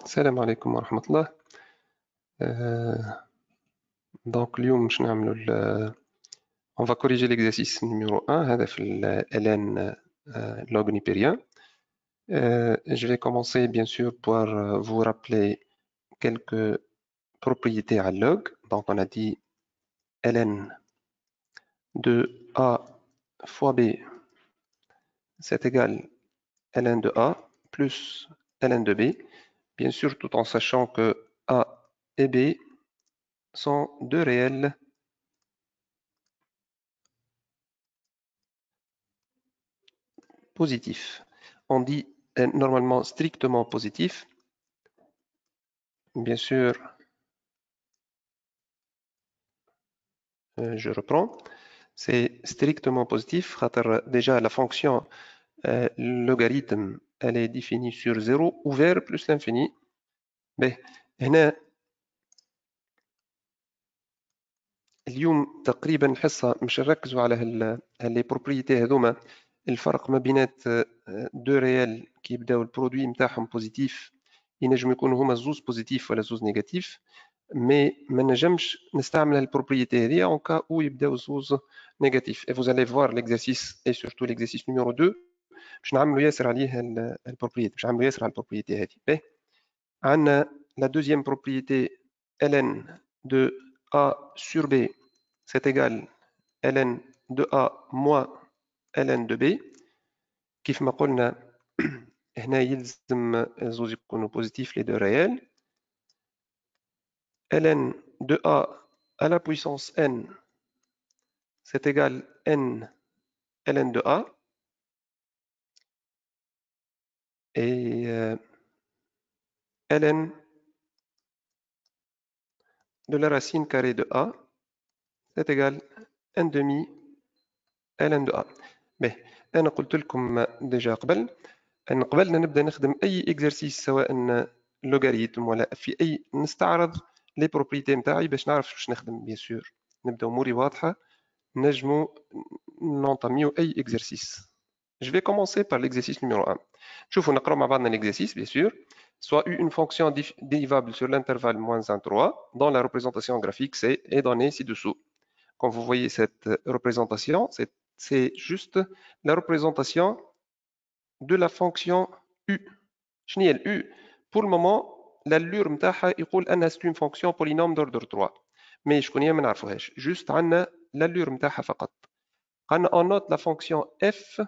السلام عليكم ورحمة الله. Donc اليوم باش نعملوا on va corriger l'exercice numéro 1 هذا في ln log nipérien. Je vais commencer bien sûr par vous rappeler quelques propriétés à log. Donc on a dit ln de a fois b c'est égal ln de a plus ln de b, bien sûr tout en sachant que a et b sont deux réels positifs. On dit normalement strictement positif. Bien sûr, je reprends. C'est strictement positif. Déjà, la fonction logarithme, elle est définie sur 0 ouvert plus l'infini. Mais اليوم تقريبا حصة مش نركزوا على les propriétés هذوما. الفرق ما بينات دو ريال كي يبداو البرودوي نتاعهم بوزيتيف ينجم يكونوا هما زوز بوزيتيف ولا زوز نيجاتيف، مي ما نجمش نستعمل البروبريتي هذه اون كا او يبداو زوز نيجاتيف. Et vous allez voir l'exercice et surtout l'exercice numéro 2 باش نعملوا ياسر عليه البروبريتي، باش نعملوا ياسر على البروبريتي هذه. باهي عندنا لا دوزيام بروبريتي ln de a sur b c'est égal ln de a moins ln de b. كيف ما قلنا هنا يلزم زوز يكونوا بوزيتيف les deux réels. ln de a à la puissance n c'est égal n ln de a et ln de la racine carrée de a c'est égal n demi ln de a. Mais أنا قلت لكم déjà قبل نبدأ نخدم أي exercice سواء لوغاريتم ولا في أي نستعرض لي بروبريتي نتاعي باش نعرف واش نخدم. بيان سور نبداو أموري واضحة نجموا نونطاميو أي exercice. Je vais commencer par l'exercice numéro 1. شوفوا نقراو مع بعضنا l'exercice bien sûr. Soit une fonction dérivable sur l'intervalle -1, 3 dont la représentation graphique c'est est donnée ci-dessous. Quand vous voyez cette représentation, c'est juste la représentation de la fonction u. شنو هي u? Pour le moment, l'allure نتاعها يقول أنها c'est une fonction polynôme d'ordre 3. Mais شكون هي ما نعرفوهاش. Juste عندنا l'allure نتاعها فقط. عندنا on note la fonction f.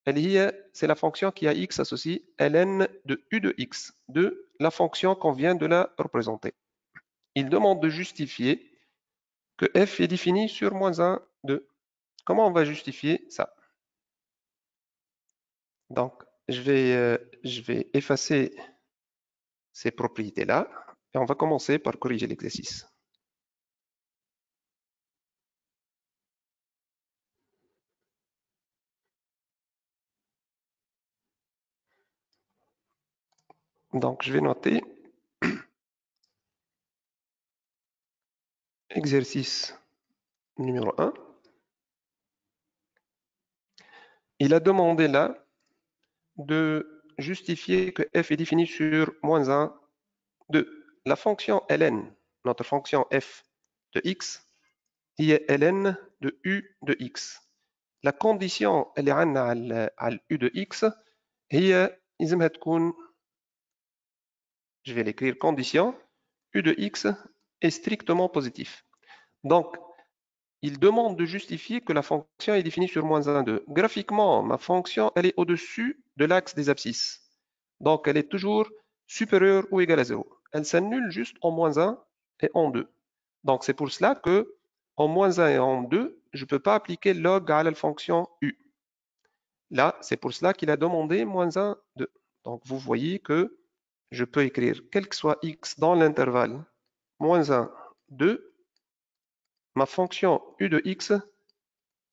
C'est la fonction qui a x associé ln de u de x, de la fonction qu'on vient de la représenter. Il demande de justifier que f est défini sur -1, 2. Comment on va justifier ça? Donc, je vais effacer ces propriétés-là et on va commencer par corriger l'exercice. Donc, je vais noter exercice numéro 1. Il a demandé là de justifier que f est défini sur -1, 2. La fonction ln, notre fonction f de x, est ln de u de x. La condition اللي عندنا على u de x هي لازمها تكون، je vais l'écrire condition u de x est strictement positif. Donc il demande de justifier que la fonction est définie sur -1, 2. Graphiquement, ma fonction elle est au-dessus de l'axe des abscisses. Donc elle est toujours supérieure ou égale à 0. Elle s'annule juste en -1 et en 2. Donc c'est pour cela que en -1 et en 2, je ne peux pas appliquer log à la fonction u. Là, c'est pour cela qu'il a demandé -1, 2. Donc vous voyez que je peux écrire quel que soit x dans l'intervalle -1, 2, ma fonction u de x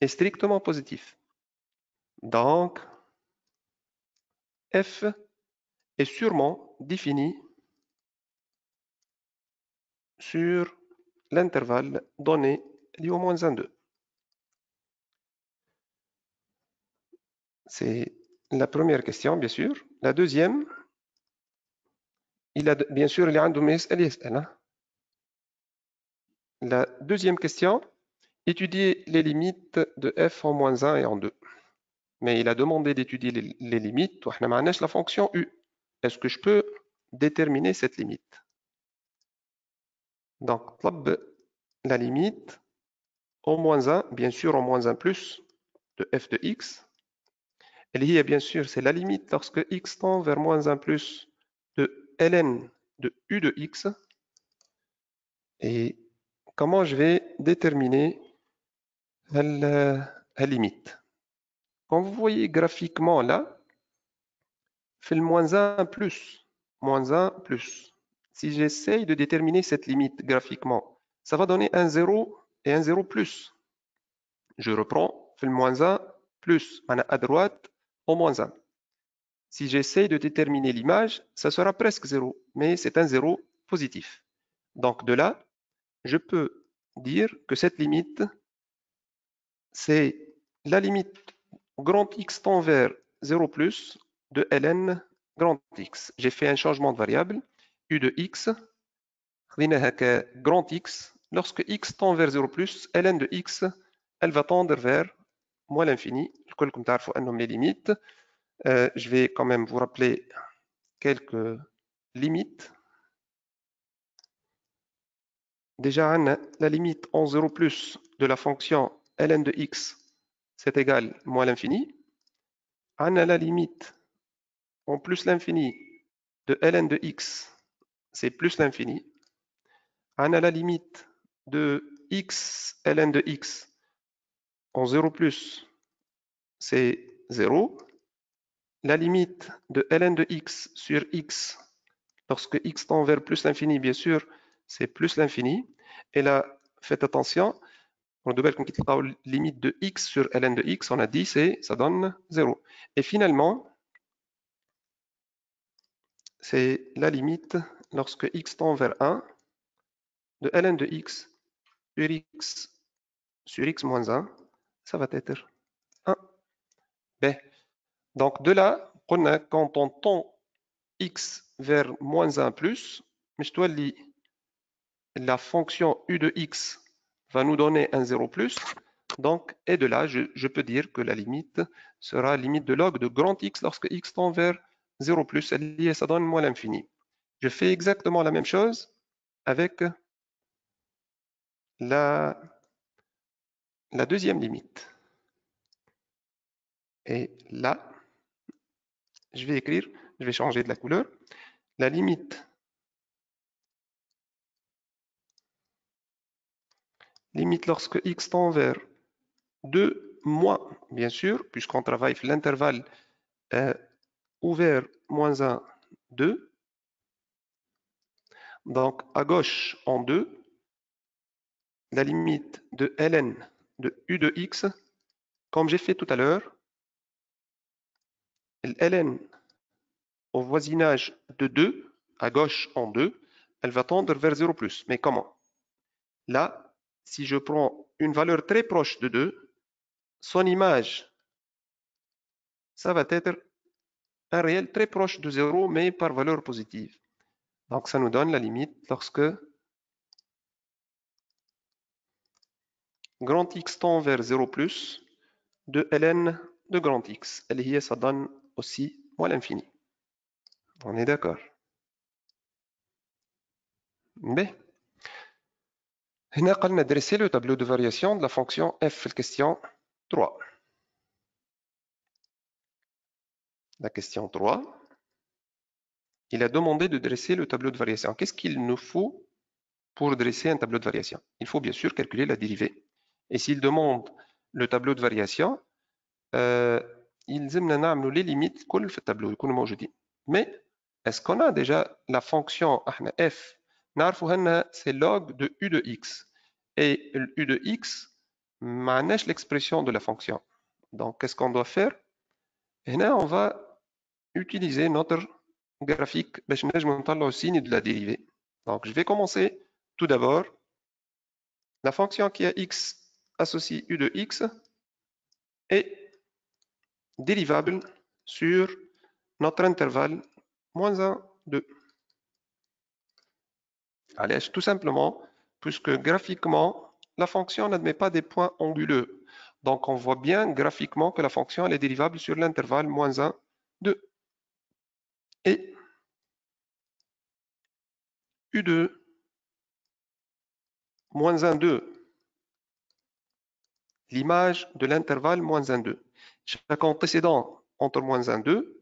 est strictement positive. Donc, f est sûrement défini sur l'intervalle donné lié au -1, 2. C'est la première question, bien sûr. la deuxième, il a bien sûr il y a un de La deuxième question, étudier les limites de f en moins 1 et en 2. Mais il a demandé d'étudier les limites. On a la fonction u. Est-ce que je peux déterminer cette limite? Donc, la limite au moins 1, bien sûr au moins 1 plus de f de x. Elle y est bien sûr, c'est la limite lorsque x tend vers moins 1 plus de ln de u de x. Et comment je vais déterminer la limite? Quand vous voyez graphiquement là, fait le moins 1 plus, moins 1 plus. Si j'essaye de déterminer cette limite graphiquement, ça va donner un 0 et un 0 plus. Je reprends, fait le moins 1 plus, à droite, au moins 1. Si j'essaye de déterminer l'image, ça sera presque 0, mais c'est un 0 positif. Donc de là, je peux dire que cette limite, c'est la limite grand X tend vers 0 plus de ln grand X. J'ai fait un changement de variable, u de X, grand X, lorsque X tend vers 0 plus, ln de X, elle va tendre vers moins l'infini. Comme تعرفوا أنهم les limites. Je vais quand même vous rappeler quelques limites. Déjà, la limite en 0 plus de la fonction ln de x, c'est égal à moins l'infini. On a la limite en plus l'infini de ln de x, c'est plus l'infini. On a la limite de x ln de x en 0 plus, c'est 0. La limite de ln de x sur x, lorsque x tend vers plus l'infini, bien sûr, c'est plus l'infini. Et là, faites attention, on doit la limite de x sur ln de x, on a dit, ça donne 0. Et finalement, c'est la limite lorsque x tend vers 1 de ln de x sur x moins 1, ça va être 1. B. Donc de là, quand on tend x vers moins 1 plus, la fonction u de x va nous donner un 0 plus. Donc, et de là, je peux dire que la limite sera limite de log de grand X lorsque X tend vers 0 plus, et ça donne moins l'infini. Je fais exactement la même chose avec la deuxième limite. Et là, je vais écrire, je vais changer de la couleur, la limite lorsque X tend vers 2 moins, bien sûr, puisqu'on travaille l'intervalle ouvert moins 1, 2. Donc, à gauche, en 2, la limite de ln de u de x, comme j'ai fait tout à l'heure, ln au voisinage de 2, à gauche en 2, elle va tendre vers 0 plus. Mais comment? Là, si je prends une valeur très proche de 2, son image, ça va être un réel très proche de 0, mais par valeur positive. Donc, ça nous donne la limite lorsque grand X tend vers 0 plus de ln de grand X. Ça donne aussi moins l'infini. On est d'accord. B. هنا قلنا dresser le tableau de variation de la fonction f في question 3. La question 3, il a demandé de dresser le tableau de variation. Qu'est-ce qu'il nous faut pour dresser un tableau de variation? Il faut bien sûr calculer la dérivée. Et s'il demande le tableau de variation, يلزمنا نعملوا les limites كل في التابلو يكونوا موجودين. Mais est-ce qu'on a déjà la fonction f نعرفوا أنها c'est log de u de x. Et u de x ما عندناش l'expression de la fonction. Donc qu'est-ce qu'on doit faire? Et là on va utiliser notre graphique باش نجموا نطلعوا signe de la dérivée. Donc je vais commencer tout d'abord la fonction qui a x associe u de x est dérivable sur notre intervalle moins 1, 2. Allez, tout simplement, puisque graphiquement, la fonction n'admet pas des points anguleux. Donc, on voit bien graphiquement que la fonction elle est dérivable sur l'intervalle moins 1, 2. Et U2, moins 1, 2. L'image de l'intervalle moins 1, 2. Chaque antécédent entre moins 1, 2,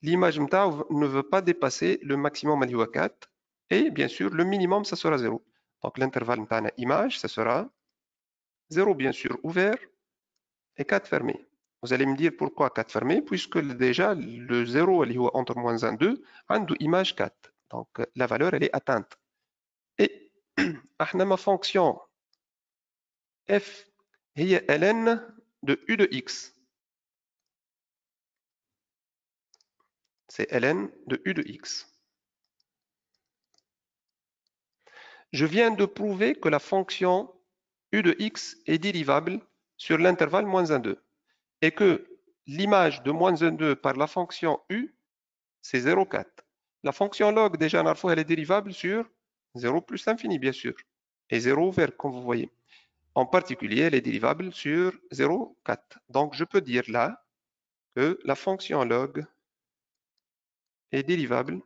l'image ne veut pas dépasser le maximum à 4. Et bien sûr, le minimum, ça sera 0. Donc, l'intervalle image, ça sera 0 bien sûr ouvert et 4 fermé. Vous allez me dire pourquoi 4 fermé, puisque déjà le 0 est entre moins 1 et 2, a image 4. Donc la valeur elle est atteinte. Et ma fonction f est ln de u de x. C'est ln de u de x. Je viens de prouver que la fonction u de x est dérivable sur l'intervalle moins 1, 2. Et que l'image de moins 1, 2 par la fonction u, c'est 0,4. La fonction log, déjà, elle est dérivable sur 0 plus l'infini, bien sûr. Et 0 ouvert, comme vous voyez. En particulier, elle est dérivable sur 0,4. Donc, je peux dire là que la fonction log est dérivable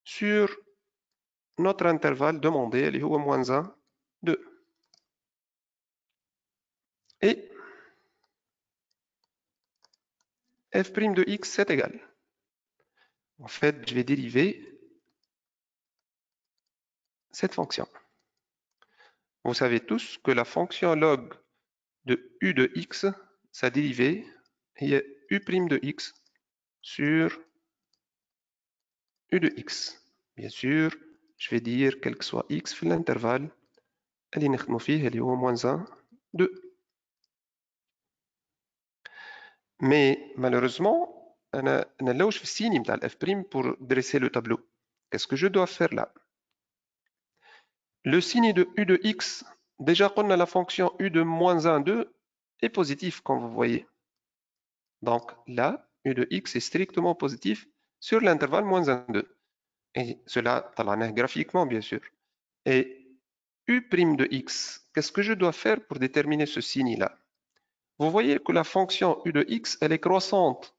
sur notre intervalle demandé, elle est au moins 1, 2. Et f' de x, c'est égal. En fait, je vais dériver cette fonction. Vous savez tous que la fonction log de u de x, sa dérivée est u' de x sur u de x. Bien sûr, je vais dire quel que soit x في l'intervalle اللي نخدمو فيه اللي هو moins 1, 2. Mais malheureusement, أنا نلوش في السيني متاع الاف بريم pour dresser le tableau. Qu'est-ce que je dois faire là? Le signe de u de x, déjà qu'on a la fonction u de moins 1, 2, est positif comme vous voyez. Donc là, u de x est strictement positif sur l'intervalle moins 1, 2. Et cela, graphiquement bien sûr. Et u' de x, qu'est-ce que je dois faire pour déterminer ce signe-là? Vous voyez que la fonction u de x, elle est croissante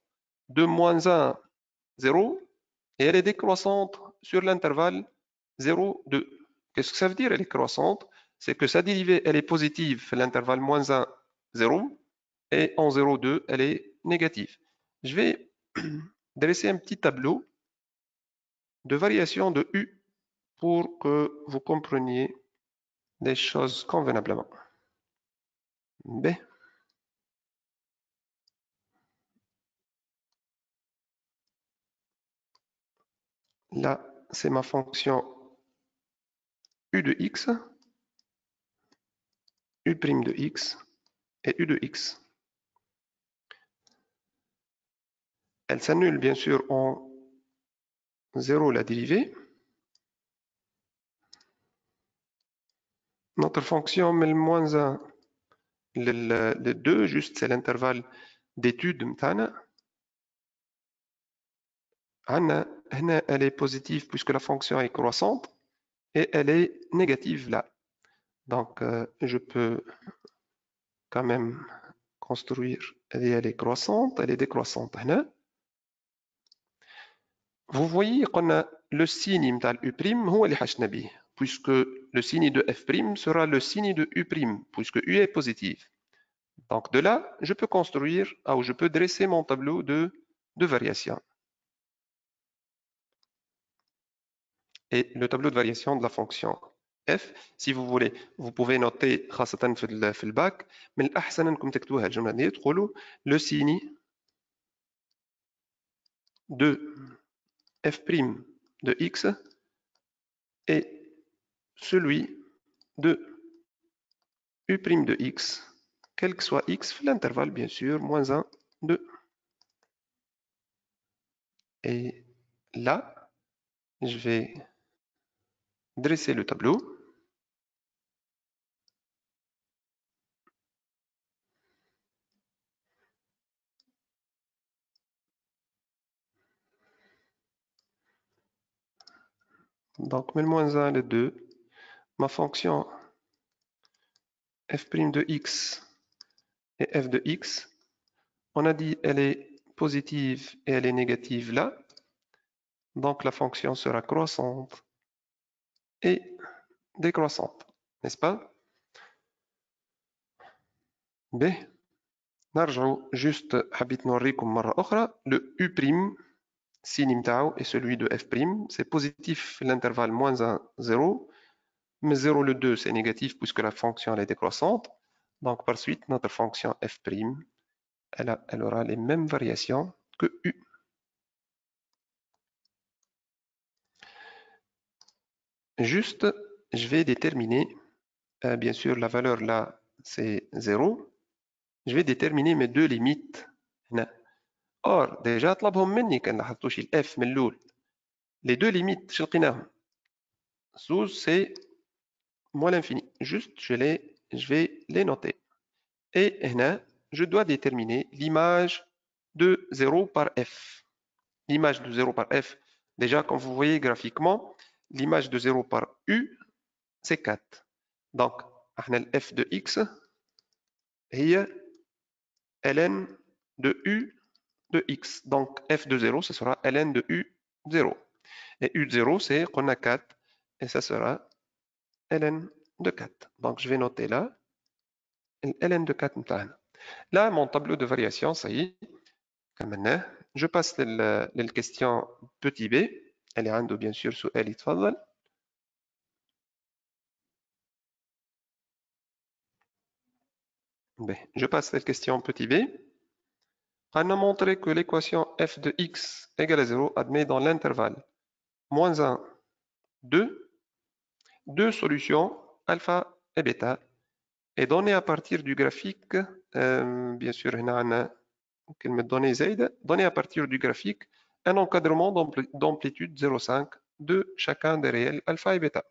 de moins 1, 0, et elle est décroissante sur l'intervalle 0, 2. Qu'est-ce que ça veut dire, elle est croissante? C'est que sa dérivée, elle est positive à l'intervalle moins 1, 0, et en 0, 2, elle est négative. Je vais dresser un petit tableau de variation de u pour que vous compreniez les choses convenablement. B. Là, c'est ma fonction u de x, u' de x et u de x. Elle s'annule bien sûr en 0 la dérivée. Notre fonction met le moins 1, le 2, juste c'est l'intervalle d'étude متاعنا. Elle est positive puisque la fonction est croissante et elle est négative là. Donc je peux quand même construire, elle est croissante, elle est décroissante. Vous voyez qu'on a le signe متاع U', هو اللي حشنا به, puisque le signe de F' sera le signe de U', puisque U est positif. Donc de là, je peux construire, ou je peux dresser mon tableau de variation. Et le tableau de variation de la fonction f, si vous voulez, vous pouvez noter خاصة في الباك, mais الأحسن أنكم تكتبوها الجملة دي تقولوا le signe de f' de x est celui de u' de x, quel que soit x, l'intervalle bien sûr, moins 1, 2. Et là, je vais dresser le tableau. Donc, mais le moins 1 et le 2, ma fonction f' de x et f de x, on a dit elle est positive et elle est négative là. Donc, la fonction sera croissante et décroissante, n'est-ce pas? B. نرجع juste حبيت نوريكم مرة أخرى le U' signe متاعو est celui de f', c'est positif l'intervalle moins 1, 0, mais 0 le 2 c'est négatif puisque la fonction elle est décroissante. Donc par suite notre fonction f' elle aura les mêmes variations que U. Juste, je vais déterminer, bien sûr la valeur là c'est 0, je vais déterminer mes deux limites هنا. Or déjà طلبهم مني كان لاحظتوش f من الأول. Les deux limites شنو لقيناهم؟ زوز c'est moins l'infini. Juste je vais les noter. Et هنا je dois déterminer l'image de 0 par f. L'image de 0 par f, déjà comme vous voyez graphiquement, l'image de 0 par u, c'est 4. Donc, le f de x est ln de u de x. Donc, f de 0, ce sera ln de u0. Et u de 0, c'est qu'on a 4, et ça sera ln de 4. Donc, je vais noter là, ln de 4 متاعنا. Là, mon tableau de variation, ça y est, كملناه. Je passe la question petit b. Elle est عنده bien sûr سؤال يتفضل. Je passe la question petit b. On a montré que l'équation f de x égale à 0 admet dans l'intervalle moins 1, 2, deux solutions alpha et bêta est donnée à partir du graphique, bien sûr, donné à partir du graphique un encadrement d'amplitude 0,5 de chacun des réels alpha et bêta.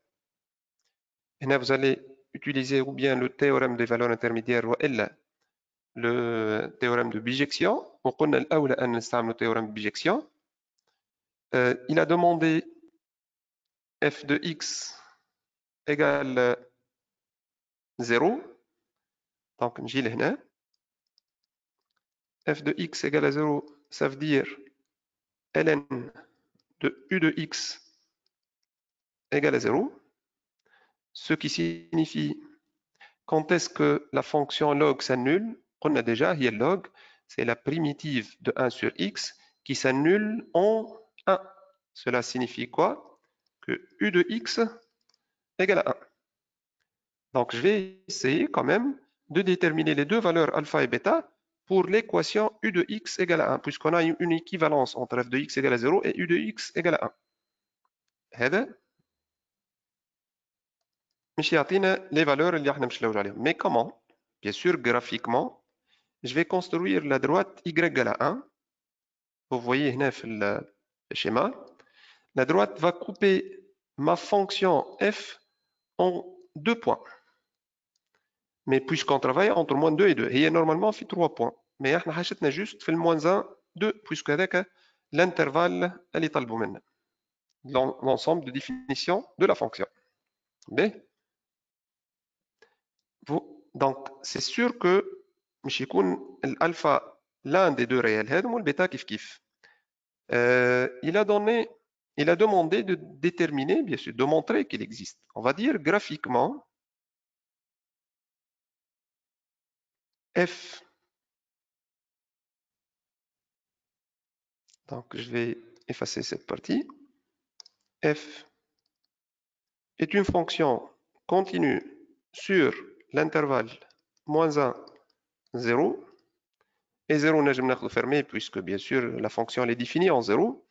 Et là, vous allez utiliser ou bien le théorème des valeurs intermédiaires ou le théorème de bijection. On a le théorème de bijection. Il a demandé f de x égale 0. Donc, نجي لهنا. F de x égale à 0, ça veut dire ln de u de x égale à 0. Ce qui signifie quand est-ce que la fonction log s'annule. On a déjà, hier log, c'est la primitive de 1 sur x qui s'annule en 1. Cela signifie quoi? Que u de x égale à 1. Donc, je vais essayer quand même de déterminer les deux valeurs alpha et bêta pour l'équation u de x égale à 1, puisqu'on a une équivalence entre f de x égale à 0 et u de x égale à 1. هذا مش يعطينا les valeurs اللي احنا مش نلوج عليهم. Mais comment? Bien sûr, graphiquement, je vais construire la droite y égale à 1. Vous voyez هنا في le schéma. La droite va couper ma fonction f en deux points. Mais puisqu'on travaille entre moins 2 et 2, هي normalement fait 3 points. Mais احنا حاجتنا juste في le moins 1, 2, puisque هذاك l'intervalle اللي طلبوا منا. L'ensemble de définition de la fonction. B. Donc, c'est sûr que مش يكون l'alpha l'un des deux réels هذم والبيتا كيف كيف. Il a demandé de déterminer, bien sûr, de montrer qu'il existe. On va dire graphiquement f. Donc, je vais effacer cette partie. F est une fonction continue sur l'intervalle moins 1, 0. Et 0, on a fermé puisque bien sûr la fonction elle est définie en 0.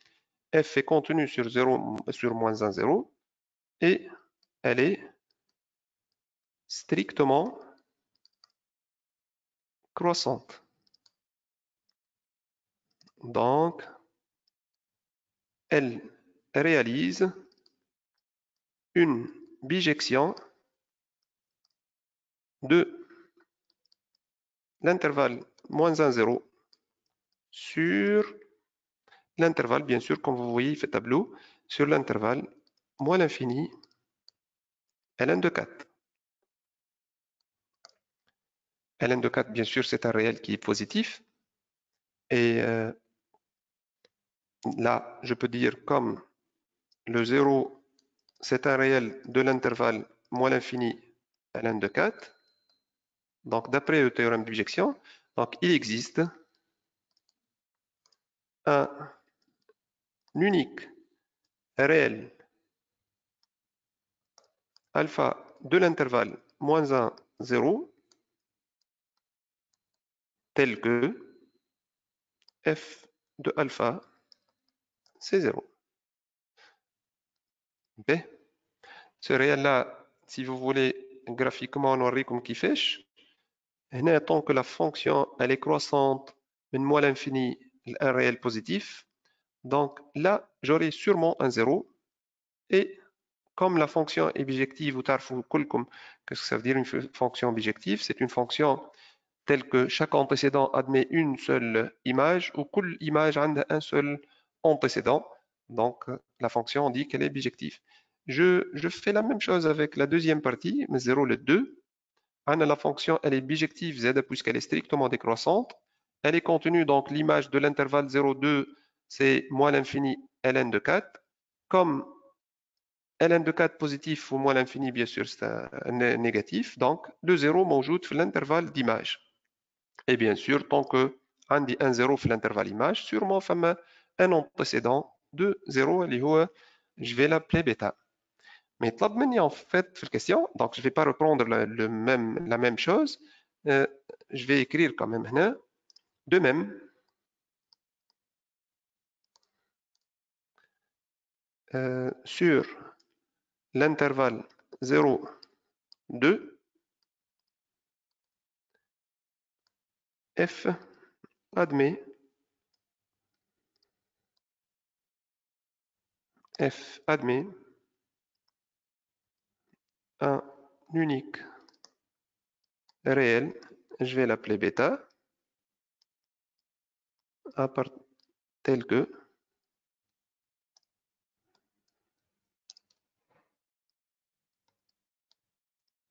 F est contenue sur 0, sur moins 1, 0. Et elle est strictement croissante. Donc, elle réalise une bijection de l'intervalle moins 1, 0 sur l'intervalle, bien sûr, comme vous voyez, il fait tableau, sur l'intervalle moins l'infini ln de 4. ln de 4, bien sûr, c'est un réel qui est positif. Et là, je peux dire comme le 0, c'est un réel de l'intervalle moins l'infini ln de 4. Donc, d'après le théorème d'objection, donc il existe un unique réel alpha de l'intervalle moins 1, 0, tel que f de alpha, c'est 0. B. Ce réel-là, si vous voulez, graphiquement, on aurait comme qui fait. Tant que la fonction elle est croissante, mais moins l'infini, un réel positif, donc là, j'aurai sûrement un 0. Et comme la fonction est bijective, ou tarfou kulkum, qu'est-ce que ça veut dire une fonction bijective? C'est une fonction telle que chaque antécédent admet une seule image, ou kul image a un seul antécédent. Donc la fonction dit qu'elle est bijective. Je fais la même chose avec la deuxième partie, mais 0, le 2. La fonction elle est bijective z puisqu'elle est strictement décroissante. Elle est contenue donc l'image de l'intervalle 0,2, c'est moins l'infini ln de 4. Comme ln de 4 positif ou moins l'infini, bien sûr, c'est un négatif. Donc, le 0 m'ajoute l'intervalle d'image. Et bien sûr, tant que on dit un 0 في l'intervalle image, sûrement un antécédent de 0 je vais l'appeler bêta. Mais طلب مني en fait في question, donc je ne vais pas reprendre la même chose. Je vais écrire quand même هنا, de même, sur l'intervalle 0, 2, f admet un unique réel, je vais l'appeler bêta, tel que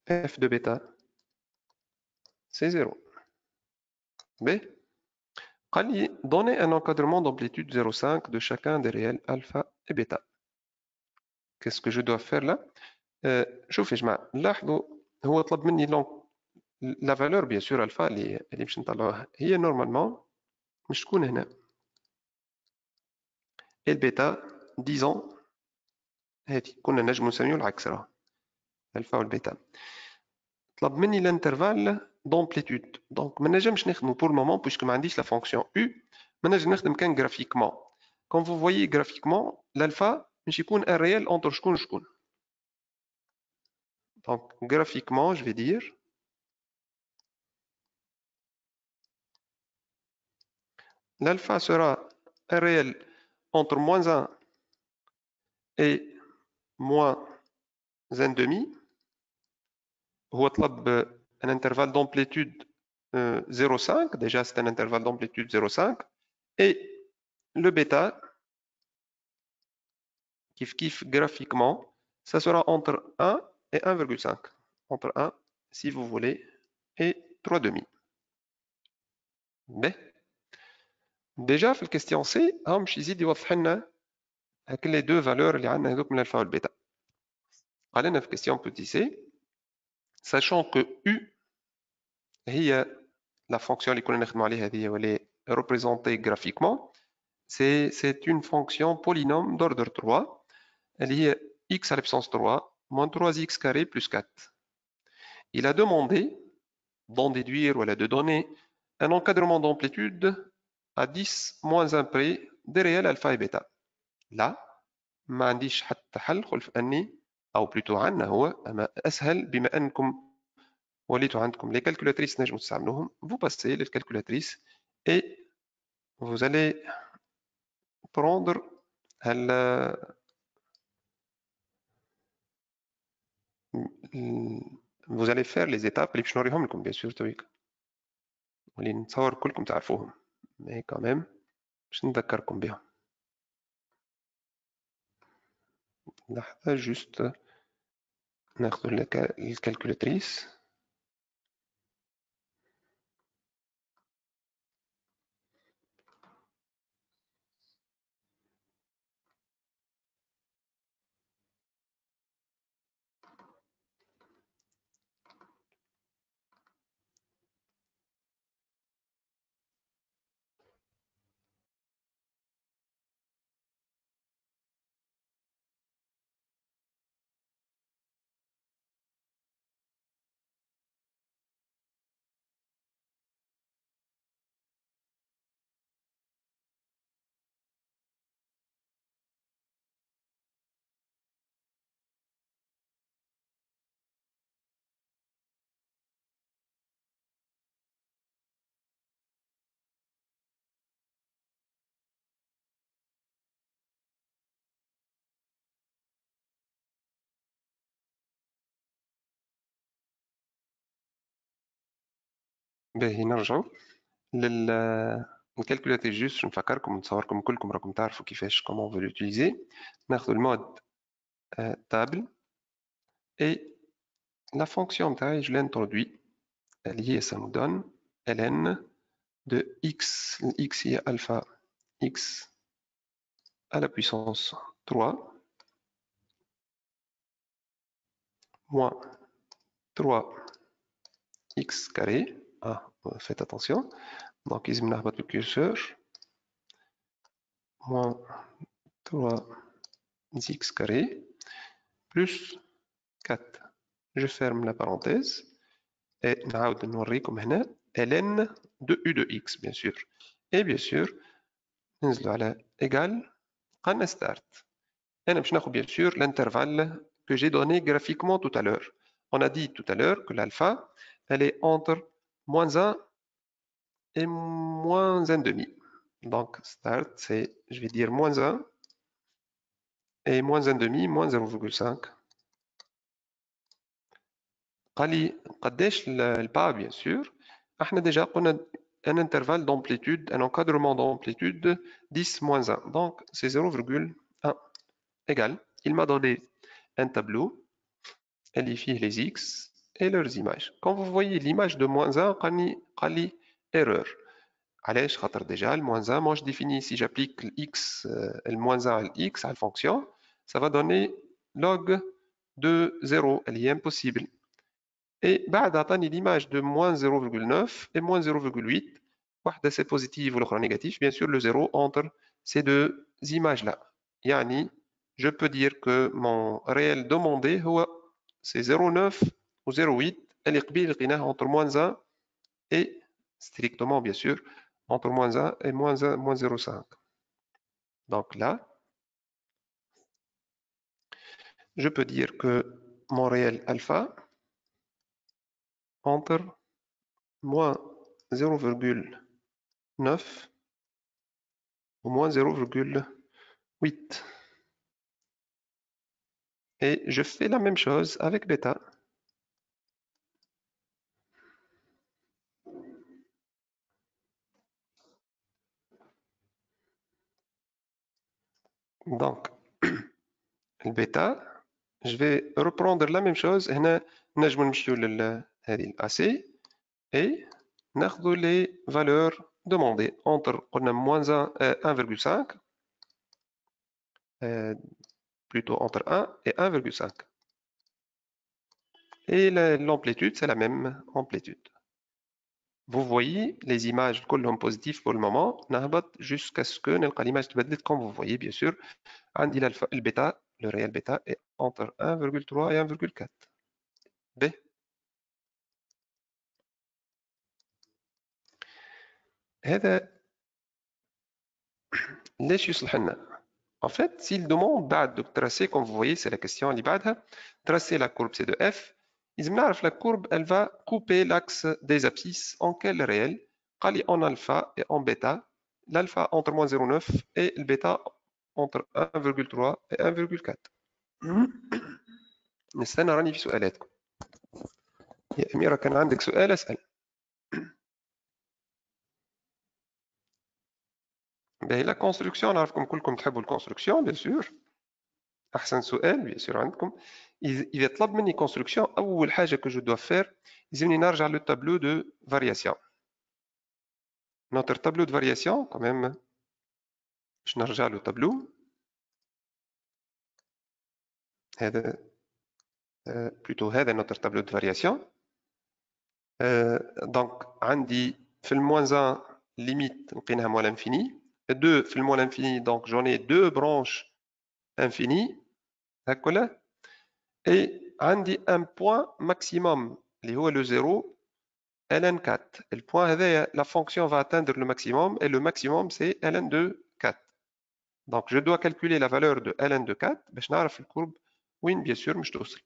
f de bêta, c'est 0. B. Donner un encadrement d'amplitude 0,5 de chacun des réels alpha et bêta. Qu'est-ce que je dois faire là? شوف يا جماعة لاحظوا هو طلب مني la valeur bien sûr alpha اللي باش نطلعوها هي normalement مش تكون هنا. البيتا disons هذه كنا نجم نسميو العكس راه الفا والبيتا. طلب مني l'intervalle d'amplitude. Donc ما نجمش نخدمو pour le moment puisque ما عنديش la fonction u. ما نجم نخدم كان graphiquement. Comme vous voyez graphiquement l'alpha مش يكون un réel entre شكون وشكون. Donc graphiquement je vais dire l'alpha sera un réel entre moins 1 et moins 1,5. هو طلب un intervalle d'amplitude 0,5. Déjà, c'est un intervalle d'amplitude 0,5. Et le bêta, kif graphiquement, ça sera entre 1 et 1,5. Entre 1, si vous voulez, et 3,5. Mais, déjà, في الكاستيون سي هم شي يزيد يوضح لنا هاك les deux valeurs اللي عندنا هذوك من الفا والبيتا. قال لنا في question petit c, sachant que u هي la fonction اللي كنا نخدموا عليها هذه واللي représentée graphiquement, c'est une fonction polynôme d'ordre 3. Elle est x à l'absence 3 moins 3x carré plus 4. Il a demandé d'en déduire ou de donner un encadrement d'amplitude à 10 moins 1 près des réels alpha et bêta. Là, ما عنديش حتى حل خلف أني أو plutôt عندنا هو أما أسهل بما أنكم وليتوا عندكم les calculatrices نجموا تستعملوهم. Vous passez les calculatrices et vous allez prendre vous allez faire les étapes اللي باش نوريهم لكم bien sûr تويك واللي نتصور كلكم تعرفوهم mais quand même باش نذكركم بهم. لحظة جوست ناخذ الكالكولاتريس. باهي نرجعوا الكالكولاتير جوست. نفكركم نتصوركم كلكم راكم تعرفوا كيفاش comment on veut l'utiliser. ناخذ المود table et la fonction نتاعي je l'introduis liée, ça nous donne ln de x. X est alpha x à la puissance 3 moins 3x carré. Ah, faites attention. Donc, ils me le curseur. Moins 3x carré plus 4. Je ferme la parenthèse et نعاود نوريكم هنا ln de u de x bien sûr. Et bien sûr ننزلوا على égal قلنا start. أنا باش ناخذ bien sûr l'intervalle que j'ai donné graphiquement tout à l'heure. On a dit tout à l'heure que l'alpha elle est entre -1 et -1,5. Donc start c'est, je vais dire -1 et -1,5 moins 0,5. قال لي قداش البا bien sûr. احنا déjà قلنا un intervalle d'amplitude, un encadrement d'amplitude 10-1. Donc c'est 0,1 égal. Il m'a donné un tableau, اللي فيه les x et leurs images. Quand vous voyez l'image de -1, قال لي erreur. علاش خاطر déjà le -1, moi je définis, si j'applique le x, le -1 à x à la fonction, ça va donner log de 0, elle est impossible. Et بعد عطاني l'image de -0,9 et -0,8. واحدة c'est positive ou l'autre négatif. Bien sûr le 0 entre ces deux images là. يعني je peux dire que mon réel demandé c'est 0,9 ou 0,8 اللي قبيل لقيناه entre -1 et strictement bien sûr entre -1 et -0,5. Donc là je peux dire que mon réel alpha entre -0,9 ou -0,8. Et je fais la même chose avec bêta. Donc, le bêta, je vais reprendre la même chose. هنا نجمو نمشيو هذه AC et ناخذ les valeurs demandées entre قلنا -1,5 plutôt entre 1 et 1,5. Et l'amplitude, c'est la même amplitude. Vous voyez les images كلهم positives pour le moment. نهبط jusqu'à ce que نلقى l'image تبدلت comme vous voyez bien sûr. عندي le bêta, le réel bêta est entre 1,3 et 1,4. B. هذا ليش يصلح لنا؟ En fait, s'il demande بعد de tracer, comme vous voyez, c'est la question اللي بعدها, tracer la courbe C de F. لازم نعرف la courbe, elle va couper l'axe des abscisses en quel réel? قال لي en alpha et en bêta. L'alpha entre -0,9 et le bêta entre 1,3 et 1,4. نستنى راني في سؤالاتكم. يا أميرة كان عندك سؤال أسأل. باهي la construction نعرفكم كلكم تحبوا الكونستركسيون bien sûr. أحسن سؤال bien sûr عندكم. إذا يطلب مني construction أول حاجة que je dois faire يلزمني نرجع le tableau de variation. Notre tableau de variation quand même باش نرجع له tableau هذا plutôt هذا notre tableau de variation. Donc عندي في الموان 1 limite لقيناها moins l'infini. 2 في الموان l'infini donc j'en ai 2 branches infinies هكذا. Et عندي un point maximum اللي هو le 0 ln4. Le point هذايا la fonction va atteindre le maximum et le maximum c'est ln de 4. Donc je dois calculer la valeur de ln de 4 باش نعرف الكورب وين bien sûr مش توصل.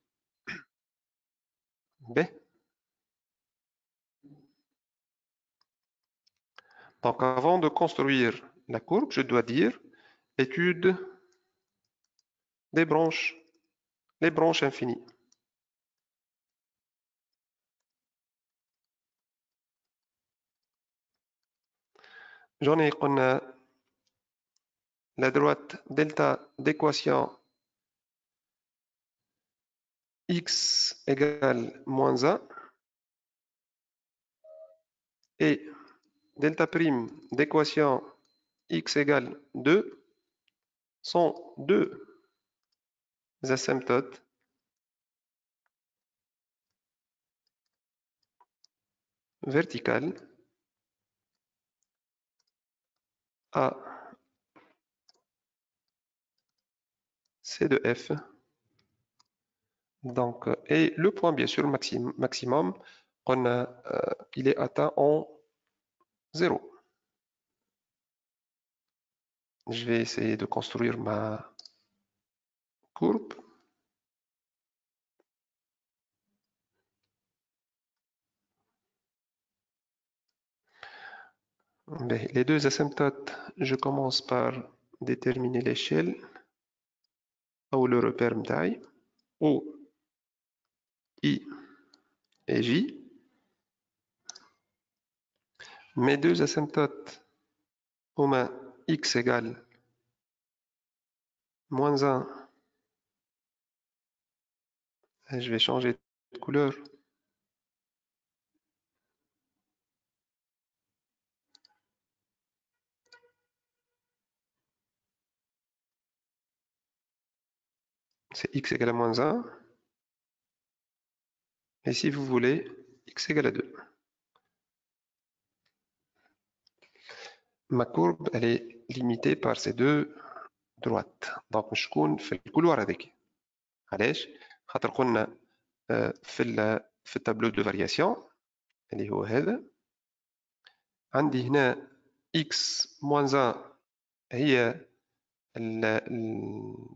Donc avant de construire la courbe, je dois dire étude des branches, les branches infinies. J'en ai qu'on a la droite delta d'équation x égale moins 1 et delta prime d'équation x égale 2 sont deux asymptotes verticales à C de f. Donc, et le point bien sûr maximum, on a, il est atteint en 0. Je vais essayer de construire ma courbe. Les deux asymptotes, je commence par déterminer l'échelle ou le repère متاعي où I et J. Mes deux asymptotes هما x égale moins 1. Je vais changer de couleur. C'est x égale à moins 1. Et si vous voulez, x égale à 2. Ma courbe, elle est limitée par ces deux droites. Donc, je compte في الكولوار هذيك. علاش؟ خاطر قلنا في التابلو دو فارياسيون اللي هو هذا عندي هنا x moins 1 هي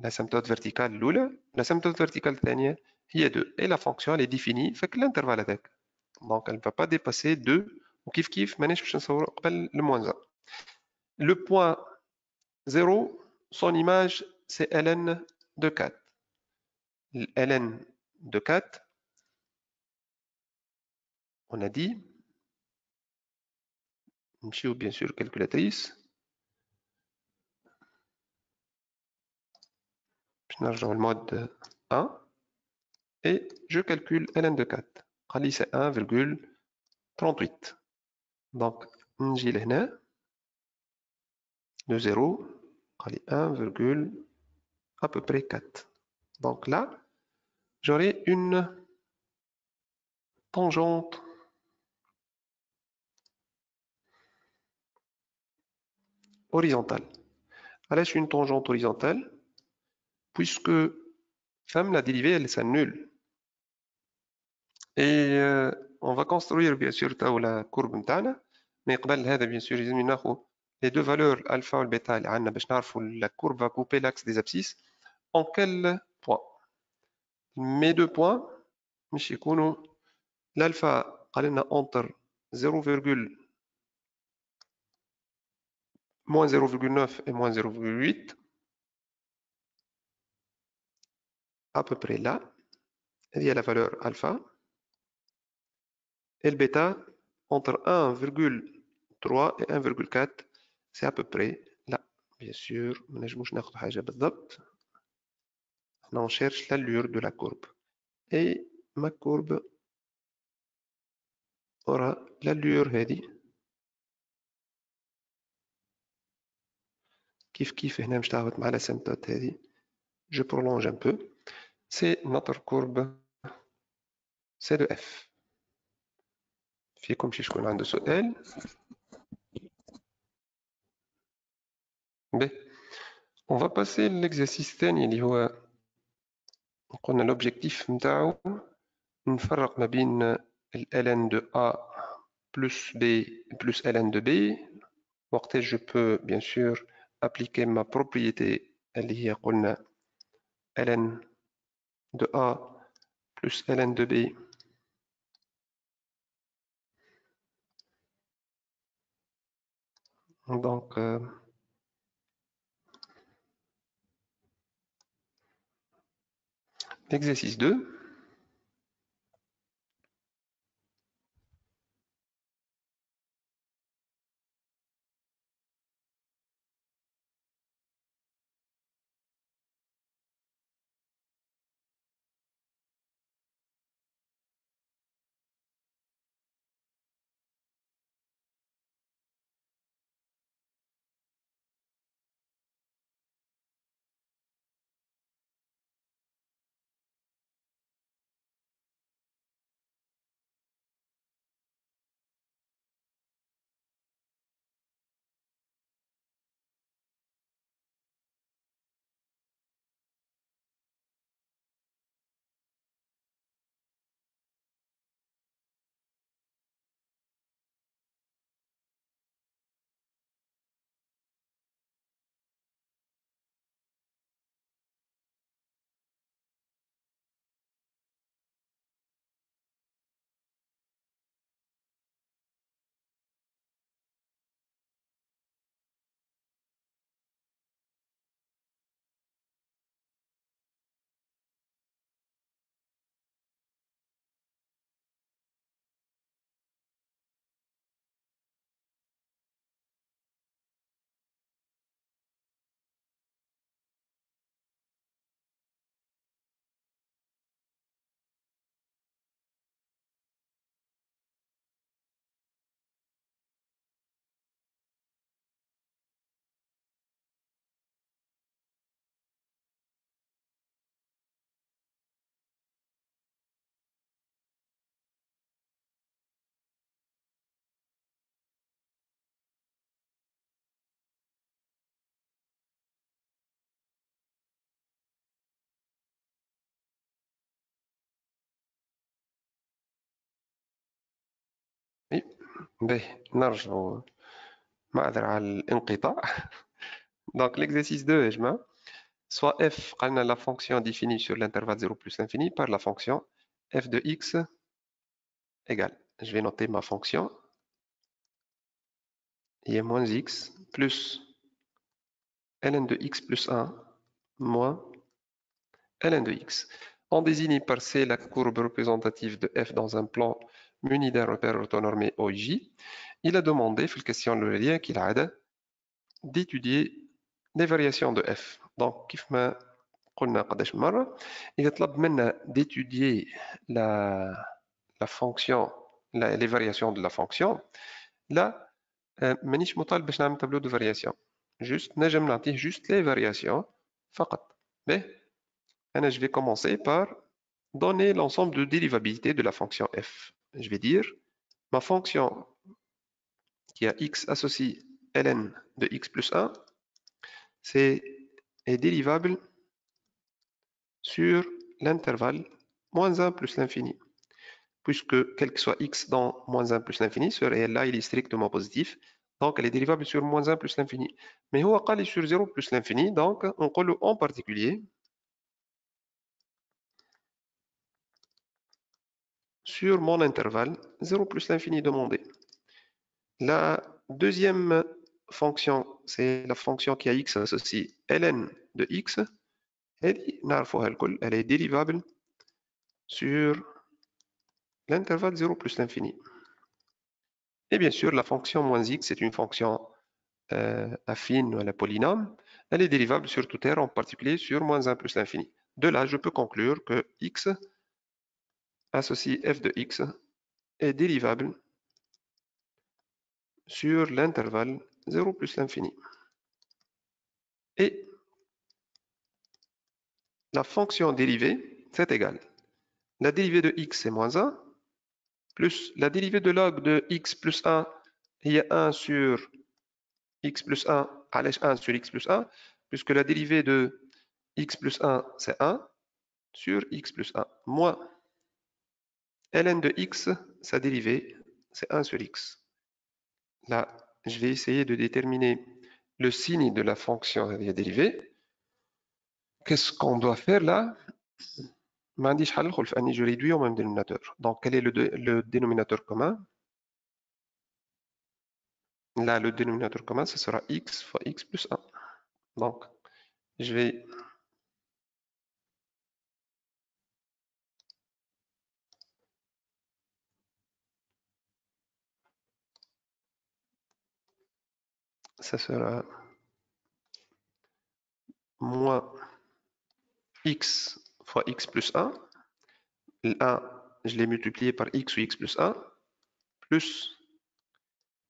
l'asymptote verticale الأولى، l'asymptote verticale الثانية هي 2 et la fonction elle est définie في l'intervalle هذاك. Donc elle ne va pas dépasser 2 وكيف كيف مانيش باش نصور قبل le moins 1. Le point 0, son image c'est ln de 4. ln de 4, on a dit, نمشيو bien sûr calculatrice. Je نرجعو المود 1 et je calcule ln de 4. قال لي c'est 1,38. Donc نجي لهنا de 0 قال لي 1, à peu près 4. Donc là j'aurai une tangente horizontale. علاش une tangente horizontale? Puisque femme la dérivée elle s'annule. Et on va construire bien sûr la courbe نتاعنا. Mais قبل هذا bien sûr لازم ناخذ les deux valeurs alpha et bêta اللي عندنا باش نعرفوا la courbe va couper l'axe des abscisses en quel point. Mes deux points مش يكونوا l'alpha قال لنا entre 0, moins 0,9 et moins 0,8 à peu près là. Il y a la valeur alpha et le bêta entre 1,3 et 1,4 c'est à peu près là. Bien sûr ما نجموش ناخذ حاجة بالضبط. on cherche l'allure de la courbe. Et ma courbe aura l'allure هذه. كيف هنا مش تعاود مع l'asymptote هذه. Je prolonge un peu. C'est notre courbe C de F. فيكم شي شكون عنده سؤال؟ B. On va passer l'exercice الثاني اللي هو قلنا l'objectif نتاعو نفرق ما بين ال ln de A plus B plus ln de B. وقتاش je peux bien sûr appliquer ma propriété اللي هي قلنا ln de A plus ln de B donc l'exercice 2. Oui. نرجعوا معذرة على الانقطاع. Donc l'exercice 2 يا جماعة soit f قالنا la fonction définie sur l'intervalle 0 plus l'infini par la fonction f de x égale, je vais noter ma fonction, il y a moins x plus ln de x plus 1 moins ln de x. On désigne par C la courbe représentative de f dans un plan muni d'un repère orthonormé OIJ. Il a demandé, في الكسيون الأولانية كالعادة, d'étudier les variations de f. Donc, كيف ما قلنا قداش مرة, il طلب منا d'étudier la fonction, les variations de la fonction. Là, مانيش مطالب باش نعمل tableau de variation. Juste, نجم نعطيه juste les variations فقط. Je vais commencer par donner l'ensemble de dérivabilité de la fonction f. Je vais dire ma fonction qui a x associé ln de x plus 1 est dérivable sur l'intervalle moins 1 plus l'infini. Puisque quel que soit x dans moins 1 plus l'infini, ce réel-là, il est strictement positif. Donc, elle est dérivable sur moins 1 plus l'infini. Mais on va sur 0 plus l'infini. Donc, on colle en particulier sur mon intervalle 0 plus l'infini demandé. La deuxième fonction, c'est la fonction qui a x associé ln de x. Elle est dérivable sur l'intervalle 0 plus l'infini. Et bien sûr, la fonction moins x, c'est une fonction affine à la polynôme. Elle est dérivable sur tout R, en particulier sur moins 1 plus l'infini. De là, je peux conclure que x associé f de x est dérivable sur l'intervalle 0 plus l'infini. Et la fonction dérivée, c'est égal. La dérivée de x, c'est moins 1, plus la dérivée de log de x plus 1, il y a 1 sur x plus 1, allège 1 sur x plus 1, puisque la dérivée de x plus 1, c'est 1 sur x plus 1, moins ln de x, sa dérivée, c'est 1 sur x. Là, je vais essayer de déterminer le signe de la fonction dérivée. Qu'est-ce qu'on doit faire là? Je réduis au même dénominateur. Donc, quel est le dénominateur commun? Là, le dénominateur commun, ce sera x fois x plus 1. Donc, je vais ça sera moins x fois x plus 1. Le 1, je l'ai multiplié par x ou x plus 1, plus,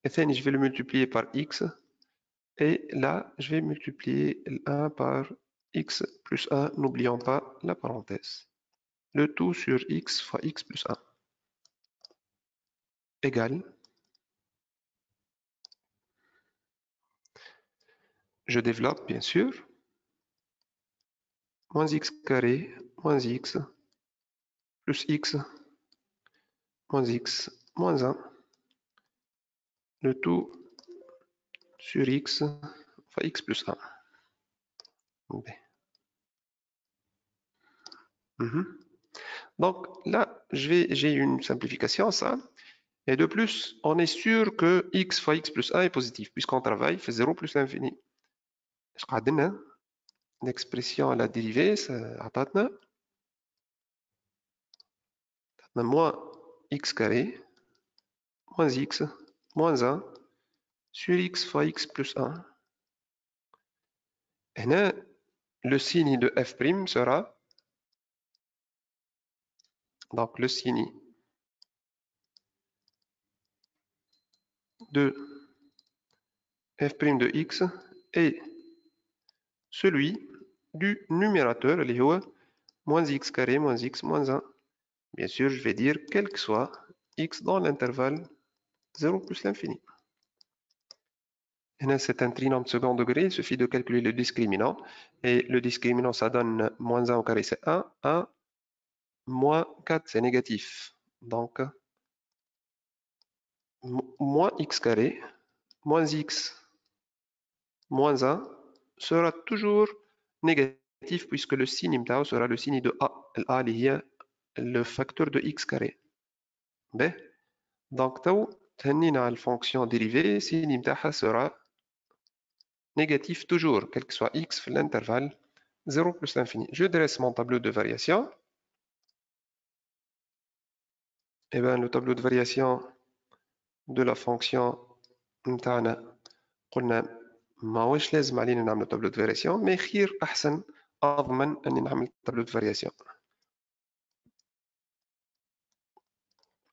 et je vais le multiplier par x, et là, je vais multiplier le 1 par x plus 1, n'oublions pas la parenthèse. Le tout sur x fois x plus 1 égale, je développe bien sûr, moins x carré moins x plus x moins x moins 1, le tout sur x fois x plus 1. Donc là, j'ai une simplification, ça. Et de plus, on est sûr que x fois x plus 1 est positif, puisqu'on travaille, fait 0 plus l'infini. L'expression à la dérivée, c'est moins x carré moins x moins 1 sur x fois x plus 1. Et là, le signe de f' sera, donc le signe de f' de x est celui du numérateur, moins x carré moins x moins 1. Bien sûr, je vais dire quel que soit x dans l'intervalle 0 plus l'infini. Et là, c'est un trinôme de second degré, il suffit de calculer le discriminant. Et le discriminant, ça donne moins 1 au carré, c'est 1. 1 moins 4, c'est négatif. Donc, moins x carré moins x moins 1 sera toujours négatif puisque le signe متاعو sera le signe de a. A اللي هي le facteur de x carré. باهي. Donc, تو تهنينا على الفونكسيون dérivée, signe متاعها sera négatif toujours, quel que soit x في l'intervalle 0 plus l'infini. Je dresse mon tableau de variation. Et bien, le tableau de variation de la fonction متاعنا قلنا ماهوش لازم علينا نعمل تابلو دو فارياسيون، مي خير احسن اضمن اني نعمل تابلو دو فارياسيون.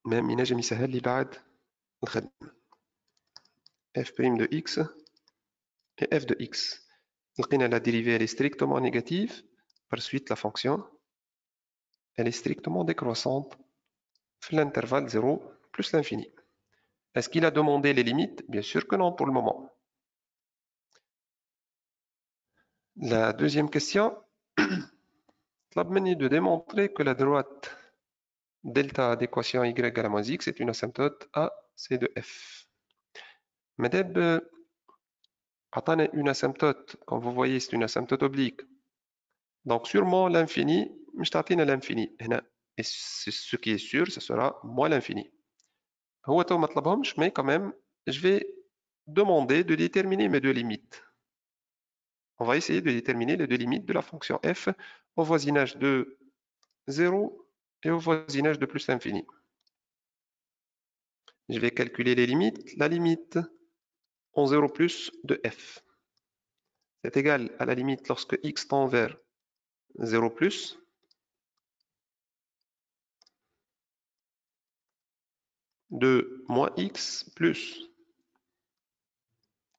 ميم ينجم يسهل لي بعد الخدمه. f' de x et f de x. لقينا la dérivée elle est strictement négative. Par suite la fonction elle est strictement décroissante في l'intervalle 0 plus l'infini. Est-ce qu'il a demandé les limites? Bien sûr que non pour le moment. La deuxième question, طلب مني de démontrer que la droite delta d'équation y à la moins x est une asymptote A, C de f. Madame, attendez, une asymptote, comme vous voyez, c'est une asymptote oblique. Donc, sûrement l'infini, je t'attends à l'infini. Et ce qui est sûr, ce sera moins l'infini. Mais quand même, je vais demander de déterminer mes deux limites. On va essayer de déterminer les deux limites de la fonction f au voisinage de 0 et au voisinage de plus l'infini. Je vais calculer les limites. La limite en 0 plus de f. C'est égal à la limite lorsque x tend vers 0 plus de moins x plus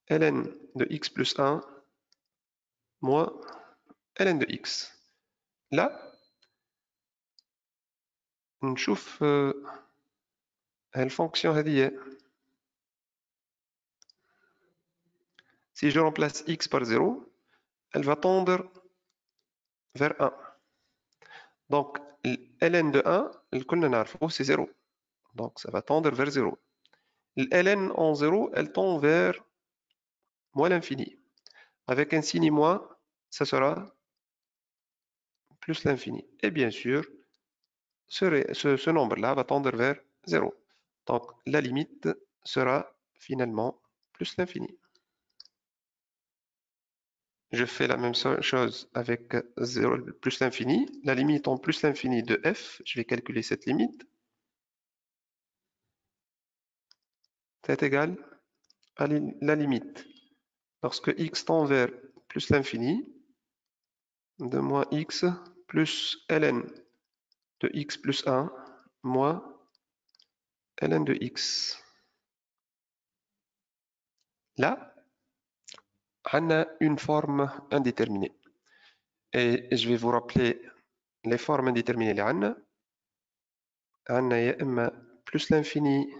ln de x plus 1 moins ln de x. Là, نشوف الفونكسيون هذه. Si je remplace x par 0, elle va tendre vers 1. Donc, ln de 1, الكل نعرفه, c'est 0. Donc, ça va tendre vers 0. Ln en 0, elle tend vers moins l'infini. Avec un signe moins, ça sera plus l'infini. Et bien sûr, ce nombre-là va tendre vers 0. Donc, la limite sera finalement plus l'infini. Je fais la même chose avec 0 plus l'infini. La limite en plus l'infini de f, je vais calculer cette limite. C'est égal à la limite lorsque x tend vers plus l'infini de moins x plus ln de x plus 1 moins ln de x. Là, on a une forme indéterminée. Et je vais vous rappeler les formes indéterminées. On a plus l'infini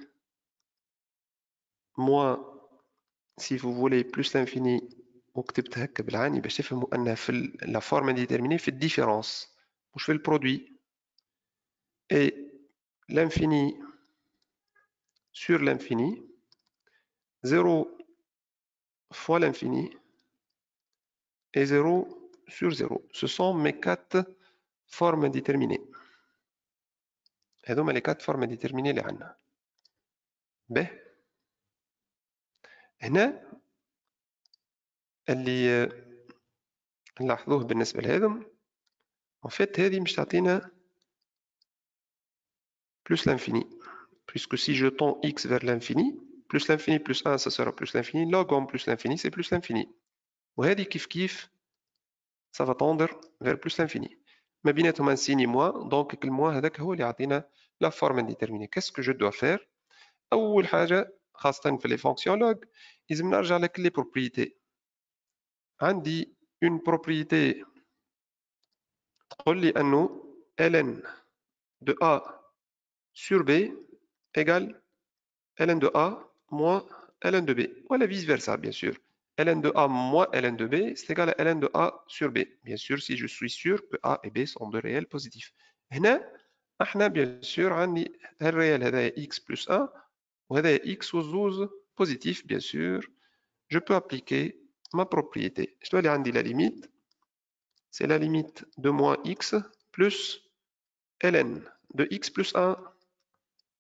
moins, si vous voulez, plus l'infini. وكتبت هكا بالعاني باش تفهموا ان في la forme indéterminée في الديفيرونس مش في البرودوي. Et l'infini sur l'infini, 0 fois l'infini et 0 sur 0. Ce sont mes 4 formes indéterminées. هذوما les 4 formes indéterminées اللي عندنا. باهي. هنا اللي نلاحظوه بالنسبة لهذم en fait هذه مش تعطينا plus l'infini, puisque si je tends x vers l'infini, plus l'infini plus 1 ça sera plus l'infini, log en plus l'infini c'est plus l'infini. وهذه كيف كيف ça va tendre vers plus l'infini. ما بيناتهم un signe moins, donc الموان هذاك هو اللي يعطينا la forme indéterminée. Qu'est-ce que je dois faire? أول حاجة خاصة في les fonctions log لازم نرجع لكل les propriétés. عندي une propriété تقول لي أنه ln de a sur b égale ln de a moins ln de b. Voilà vice versa, bien sûr. ln de a moins ln de b, c'est égal à ln de a sur b. Bien sûr, si je suis sûr que a et b sont de réels positifs. هنا احنا bien sûr عندي الريال هذا x plus 1 وهذا x والزوز positif, bien sûr. Je peux appliquer ma propriété. Je dois aller عندي la limite. C'est la limite de moins x plus ln de x plus 1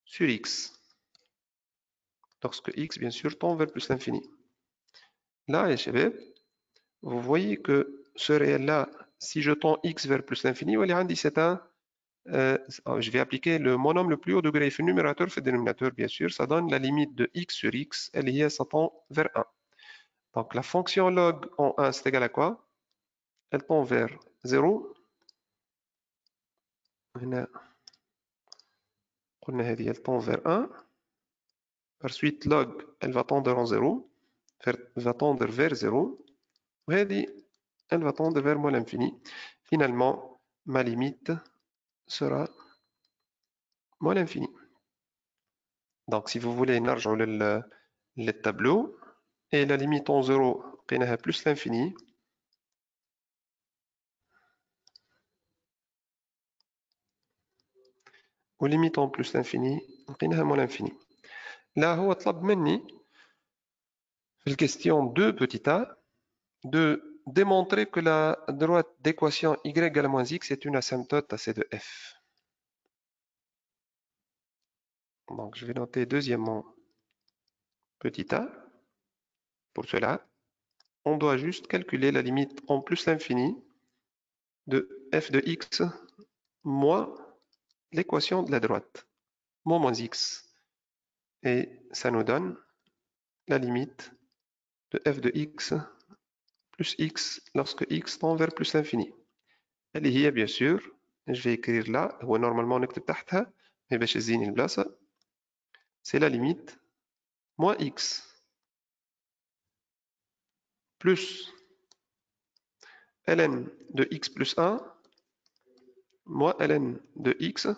sur x. Lorsque x, bien sûr, tend vers plus l'infini. Là, vous voyez que ce réel-là, si je tends x vers plus l'infini, c'est un, je vais appliquer le monôme le plus haut degré, le numérateur fait dénominateur, bien sûr, ça donne la limite de x sur x, ça tend vers 1. Donc la fonction log en 1, c'est égal à quoi? Elle tend vers 0. Elle tend vers 1. Par suite, log, elle va tendre en 0, va tendre vers 0. Elle va tendre vers moins l'infini. Finalement, ma limite sera moins l'infini. Donc, si vous voulez, نرجعوا le tableau. Et la limite en 0, لقيناها plus l'infini. Ou limite en plus l'infini, لقيناها moins l'infini. Là, هو طلب مني في question 2 petit a de démontrer que la droite d'équation y égale à moins x est une asymptote à c de f. Donc, je vais noter deuxièmement petit a. Pour cela, on doit juste calculer la limite en plus l'infini de f de x moins l'équation de la droite, moins x. Et ça nous donne la limite de f de x plus x lorsque x tend vers plus l'infini. اللي هي bien sûr je vais écrire là هو normalement نكتب تحتها mais باش تزيني البلاصة c'est la limite moins x plus ln de x plus 1 moins ln de x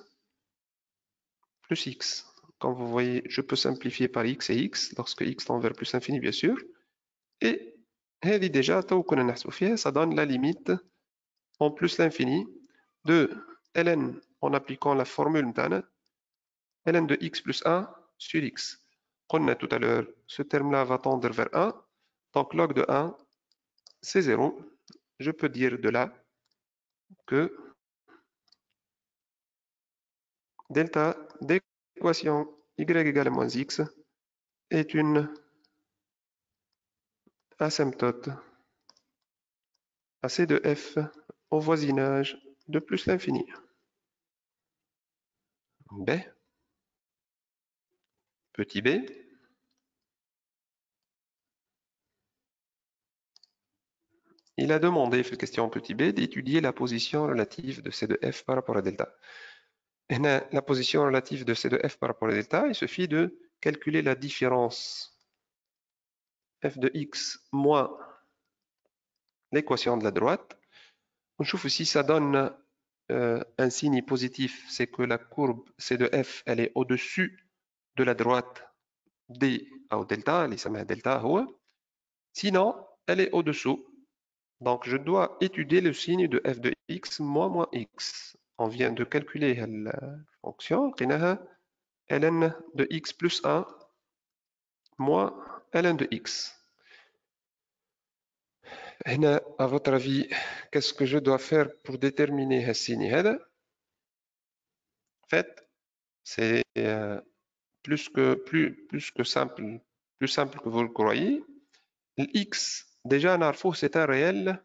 plus x. Comme vous voyez, je peux simplifier par x et x lorsque x tend vers plus infini, bien sûr. Et هذه déjà تو كنا نحسبوا فيها ça donne la limite en plus l'infini de ln en appliquant la formule نتاعنا ln de x plus 1 sur x. قلنا tout à l'heure, ce terme-là va tendre vers 1. Donc log de 1, c'est 0. Je peux dire de là que delta d'équation y égale à moins x est une asymptote à C de f au voisinage de plus l'infini. B, petit b, il a demandé, fait question petit b, d'étudier la position relative de C de f par rapport à delta. Et la position relative de C de f par rapport à delta, il suffit de calculer la différence f de x moins l'équation de la droite. On trouve si ça donne un signe positif, c'est que la courbe C de f, elle est au-dessus de la droite d au delta, elle s'appelle delta. Sinon, elle est au-dessous. Donc, je dois étudier le signe de f de x moins x. On vient de calculer la fonction, ln de x plus 1 moins ln de x. À votre avis, qu'est-ce que je dois faire pour déterminer ce signe? En fait, c'est plus simple que vous le croyez. X, déjà, c'est un réel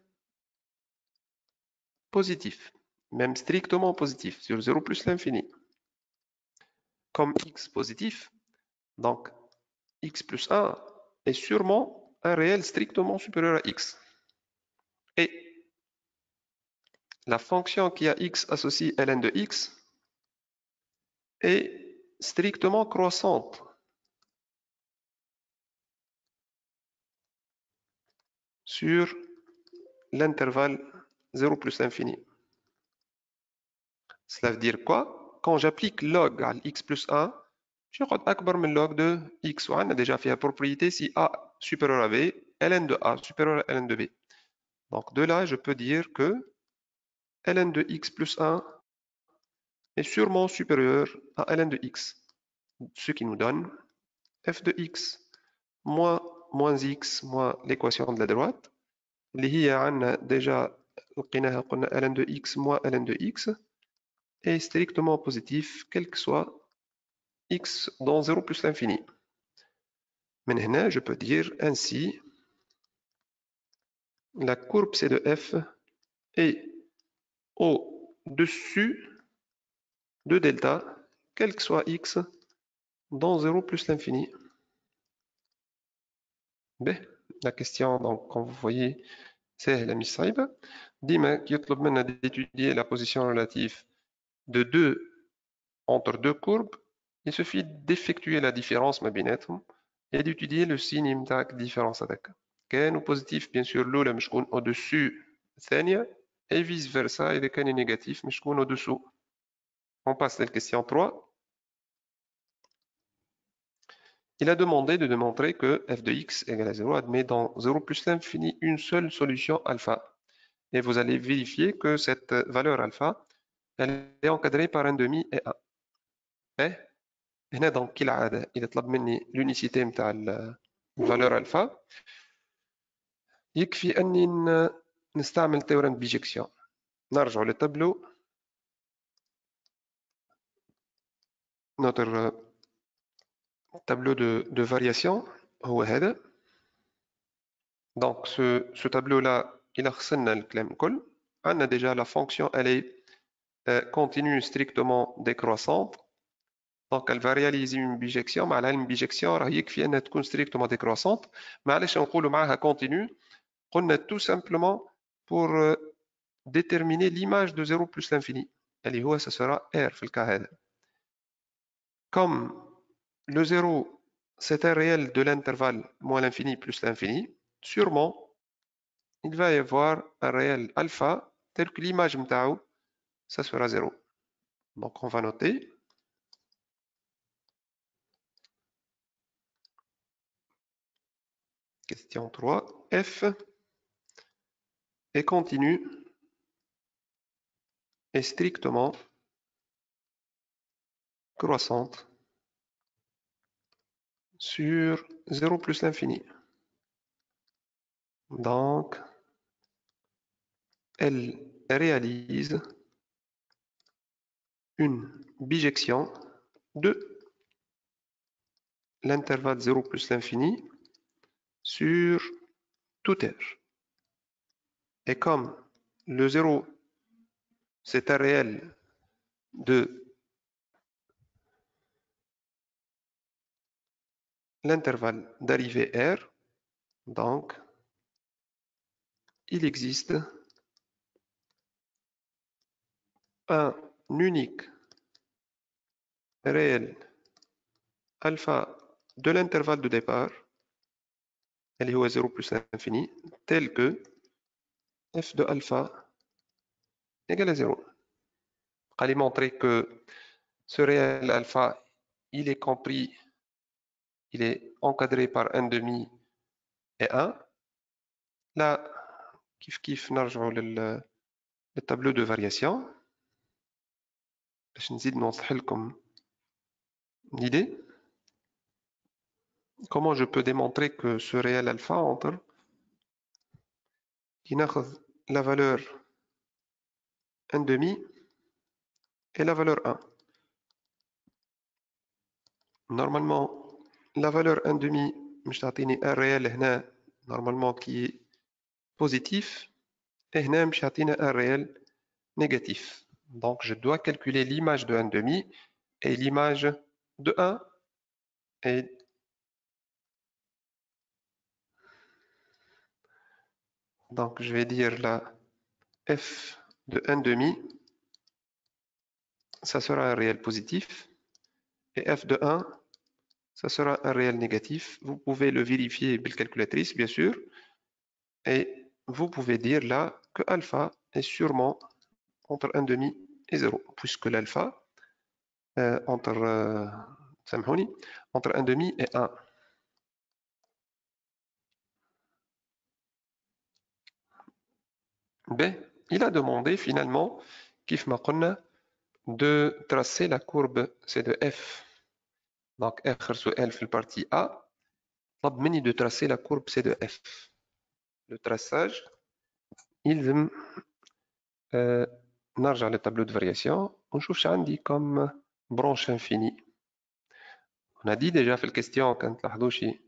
positif, même strictement positif, sur 0 plus l'infini. Comme x positif, donc x plus 1 est sûrement un réel strictement supérieur à x. Et la fonction qui a x associée ln de x est strictement croissante sur l'intervalle 0 plus l'infini. Cela veut dire quoi? Quand j'applique log à x plus 1, je vais avoir le log de x. On a déjà fait la propriété si a supérieur à b, ln de a supérieur à ln de b. Donc de là, je peux dire que ln de x plus 1 est sûrement supérieur à ln de x. Ce qui nous donne f de x moins x moins l'équation de la droite. اللي هي عندنا déjà لقيناها قلنا ln de x moins ln de x est strictement positif quel que soit x dans 0 plus l'infini. من هنا je peux dire ainsi la courbe C de f est au-dessus de delta quel que soit x dans 0 plus l'infini. B, la question, donc, comme vous voyez, c'est la missaïba. Dima qui يطلب منا d'étudier la position relative de entre deux courbes, il suffit d'effectuer la différence ما بيناتهم et d'étudier le signe نتاع différence هذاك. كان positif bien sûr الأولى مش تكون au-dessus الثانية et vice versa إذا كان négatif مش تكون au-dessous. On passe à la question 3. Il a demandé de démontrer que f de x égale à 0 admet dans 0 plus l'infini une seule solution alpha. Et vous allez vérifier que cette valeur alpha, elle est encadrée par un demi et 1. Et هنا donc كالعادة إذا طلب مني l'unicité نتاع الفالور alpha يكفي أني نستعمل théorème de bijection. نرجع للتابلو. Notre tableau de variation هو هذا. Donc ce tableau-là, il a le claim كل. On a déjà la fonction, elle est continue strictement décroissante. Donc elle va réaliser une bijection. مع une bijection راه يكفي أنها تكون strictement décroissante. معليش نقولوا معها continue. قلنا tout simplement pour déterminer l'image de 0 plus l'infini. Et ça sera R في الكا هذا. Comme le 0, c'est un réel de l'intervalle moins l'infini plus l'infini, sûrement, il va y avoir un réel alpha tel que l'image mtao, ça sera 0. Donc on va noter. Question 3. F est continue et strictement croissante sur 0 plus l'infini. Donc, elle réalise une bijection de l'intervalle 0 plus l'infini sur tout R. Et comme le 0, c'est un réel de l'intervalle d'arrivée R, donc il existe un unique réel alpha de l'intervalle de départ, elle est 0 plus l'infini, tel que f de alpha égale à 0. Allez montrer que ce réel alpha, il est compris, il est encadré par 1 demi et 1. Là, كيف نرجعوا للtableau de variation باش نزيد نوضح لكم l'idée. Comment je peux démontrer que ce réel alpha entre qui n'aخذ la valeur 1 demi et la valeur 1. Normalement, la valeur 1 demi مش تعطيني un réel هنا normalement qui est positif et هنا مش تعطينا un réel négatif. Donc je dois calculer l'image de 1 demi et l'image de 1 et donc je vais dire là f de 1 demi, ça sera un réel positif et f de 1, ça sera un réel négatif. Vous pouvez le vérifier avec la calculatrice, bien sûr, et vous pouvez dire là que alpha est sûrement entre 1 demi et 0, puisque l'alpha entre 1 demi et 1. B, il a demandé finalement, كيف ما قلنا, de tracer la courbe C de F. Donc, آخر سؤال في البارتي A, طلب مني de tracer la courbe C de F. Le traçage, يلزم نرجع للtableau de variation ونشوف شو عندي comme branche infinie. On a dit déjà في الكستيون كانت لاحظوا شي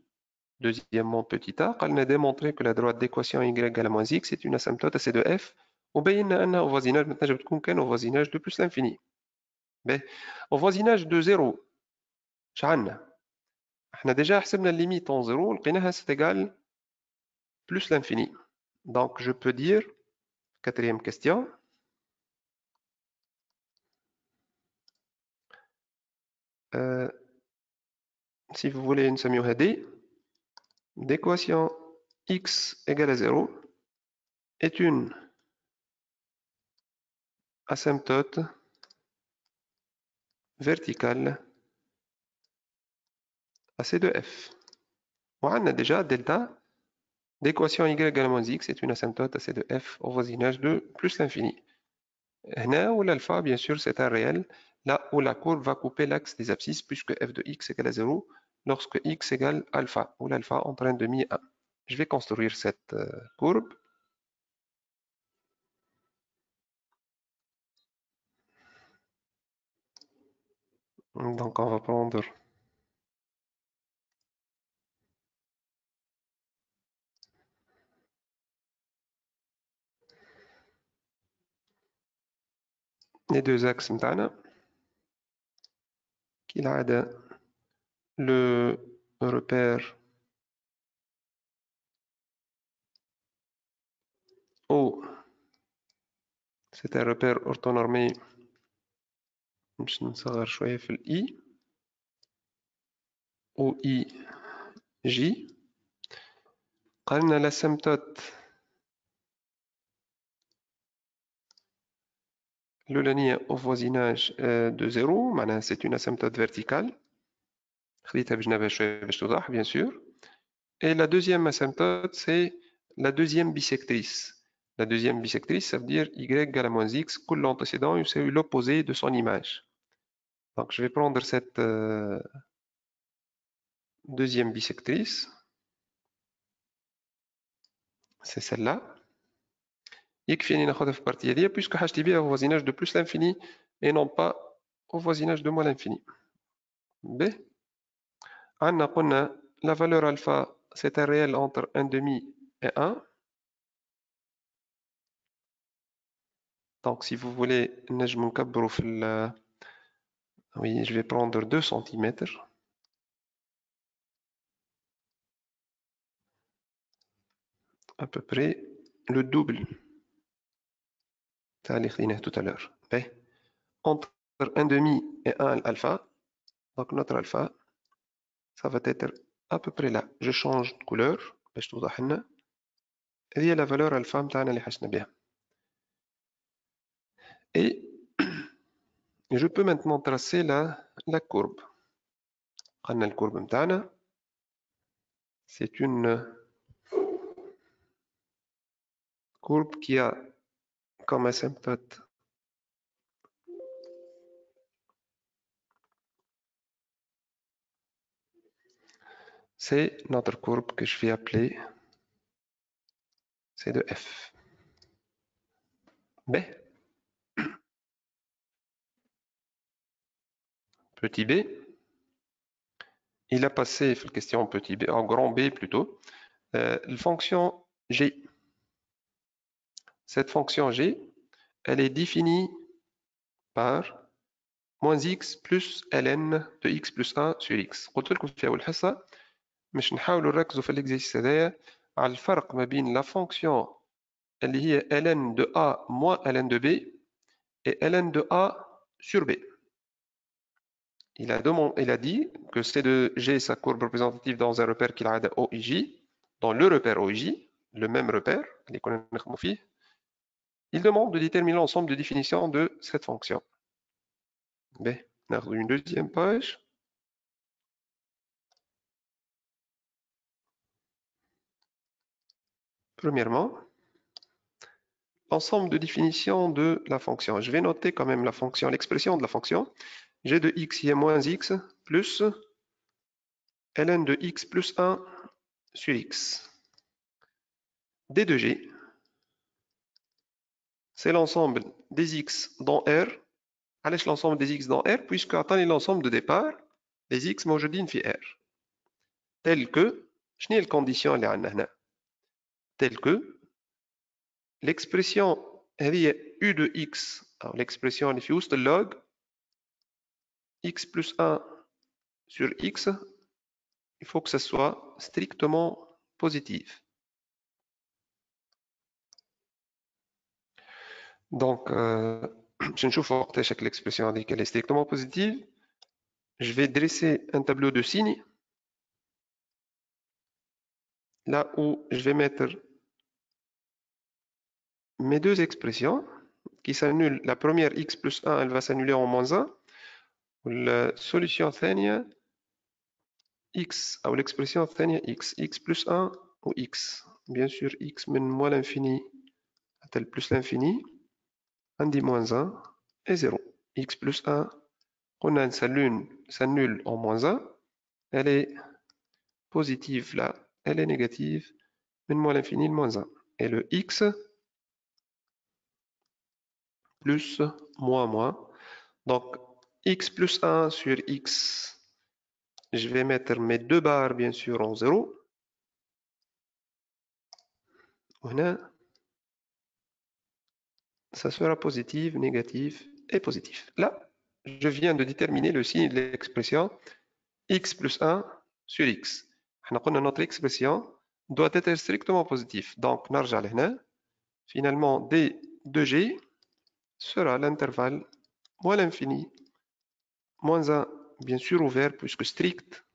deuxièmement petit a, قالنا démontrer que la droite d'équation y égale à moins x est une asymptote à C de F وبينا أنها au voisinage ما تنجم تكون كان au voisinage de plus l'infini. Au voisinage de 0 اش عندنا؟ احنا déjà حسبنا limite en 0 لقيناها c'est égal plus l'infini. Donc je peux dire, quatrième question, si vous voulez une نسميوها D, d'équation x égale à 0 est une asymptote verticale à C de F. On a déjà delta d'équation y égale à moins x est une asymptote à C de F au voisinage de plus l'infini. هنا où l'alpha, bien sûr, c'est un réel, là où la courbe va couper l'axe des abscisses puisque f de x égale à 0 lorsque x égale alpha, où l'alpha entre 1 demi et 1. Je vais construire cette courbe. Donc on va prendre les deux axes متاعنا كالعادة le repère O c'est un repère orthonormé. باش نصغر شوية في الإي أو إي جي. قال لنا l'asymptote الأولانية au voisinage de 0 معناها c'est une asymptote verticale. خديتها بجنبها شوية باش توضح bien sûr. Et la deuxième asymptote c'est la deuxième bisectrice. La deuxième bisectrice, ça veut dire y égale à moins x, que l'antécédent c'est l'opposé de son image. Donc je vais prendre cette deuxième bisectrice. C'est celle-là. يكفيني ناخذها في البارتيه دي puisque حاجتي بها au voisinage de plus l'infini et non pas au voisinage de moins l'infini. B. عندنا قلنا la valeur alpha c'est un réel entre 1/2 et 1. Donc si vous voulez نجم نكبروا في ال oui, je vais prendre 2 cm. À peu près le double تاع اللي خديناه tout à l'heure. B. Entre 1/2 et 1 alpha. Donc notre alpha ça va être à peu près là. Je change de couleur باش توضح لنا. هذه la valeur alpha نتاعنا اللي حسنا بها. Et je peux maintenant tracer la courbe. قلنا الكورب نتاعنا c'est une courbe qui a comme asymptote c'est notre courbe que je vais appeler C de F. B. Petit b, il a passé la question petit b, en grand B plutôt, la fonction g. Cette fonction g, elle est définie par moins x plus ln de x plus 1 sur x. قلت لكم في أول حصة مش نحاولوا نركزوا في الإكزيرسيس هذايا على الفرق ما بين لا فونكسيون اللي هي ln de a moins ln de b et ln de a sur b. Il a dit que C de G, sa courbe représentative dans un repère qu'il a OIJ, dans le repère OIJ, le même repère, il demande de déterminer l'ensemble de définitions de cette fonction. B. On a une deuxième page. Premièrement, ensemble de définitions de la fonction. Je vais noter quand même la fonction, l'expression de la fonction. G de x y est moins x plus ln de x plus 1 sur x. D de G, c'est l'ensemble des x dans R. علاش l'ensemble des x dans R puisque عطاني l'ensemble de départ des x موجودين في R tel que شنو هي الكونديسيون اللي عندنا هنا tel que l'expression هذه u de x أو l'expression اللي في وسط اللوج x plus 1 sur x il faut que ça soit strictement positif. Donc باش نشوفوا وقتاش l'expression هذيك elle est strictement positive. Je vais dresser un tableau de signes là où je vais mettre mes deux expressions qui s'annulent. La première x plus 1 elle va s'annuler en moins 1. La solution الثانية x ou l'expression الثانية x plus 1 ou x. Bien sûr x من moins l'infini à plus l'infini عندي moins 1 et 0. x plus 1 قلنا s'annule en moins 1. Elle est positive là, elle est négative من moins l'infini le moins 1. Et le x plus moins. Donc x plus 1 sur x, je vais mettre mes deux barres bien sûr en 0. Voilà. Ça sera positif, négatif et positif. Là, je viens de déterminer le signe de l'expression x plus 1 sur x. Notre expression doit être strictement positive. Donc, نرجع لهنا. Finalement, d de g sera l'intervalle moins l'infini, moins 1, bien sûr ouvert, puisque strict,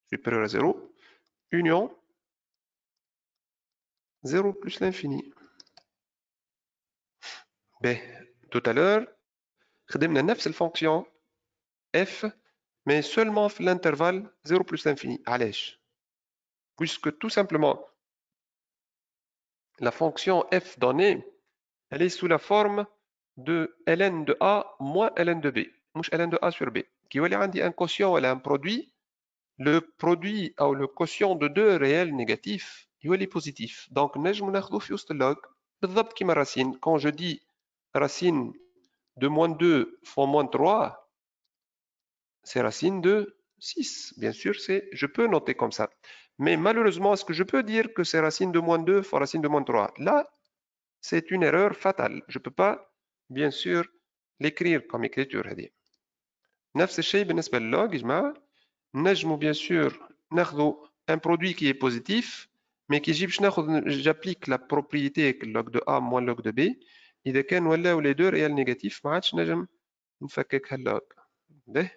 supérieur à 0, union 0 plus l'infini. Ben, tout à l'heure, خدمنا نفس الفونكسيون f, mais seulement l'intervalle 0 plus l'infini. علاش؟ Puisque tout simplement, la fonction f donnée, elle est sous la forme de ln de a moins ln de b, مش ln de a sur b. Qui veut dire un quotient ou un produit, le produit ou le quotient de deux réels négatifs, il est positif. Donc, نجم ناخذو في وسط اللوج بالضبط كيما racine. Quand je dis racine de moins 2 fois moins 3, c'est racine de 6. Bien sûr, je peux noter comme ça. Mais malheureusement, est-ce que je peux dire que c'est racine de moins 2 fois racine de moins 3? Là, c'est une erreur fatale. Je ne peux pas, bien sûr, l'écrire comme écriture. نفس الشيء بالنسبة لللوج يا جماعة. نجمو bien sûr ناخذو un produit qui est positif, mais qui يجيبش ناخذ j'applique la propriété que log de A moins log de B. إذا كان ولاو les deux réels négatifs ما عادش نجم نفكك هاللوج. به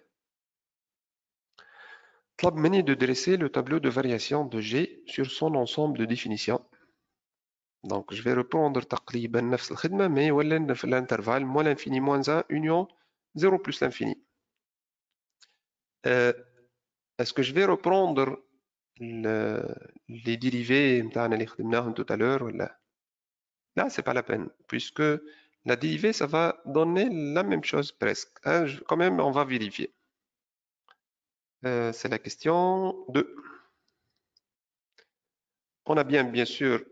طلب مني de dresser le tableau de variation de G sur son ensemble de définitions. Donc je vais reprendre تقريبا نفس الخدمة mais ولا في l'intervalle moins l'infini moins 1 union 0 plus l'infini. Est-ce que je vais reprendre les dérivés نتاعنا اللي خدمناهم tout à l'heure ولا؟ Là, c'est pas la peine, puisque la dérivée, ça va donner la même chose presque. Hein, quand même, on va vérifier. C'est la question 2. On a bien sûr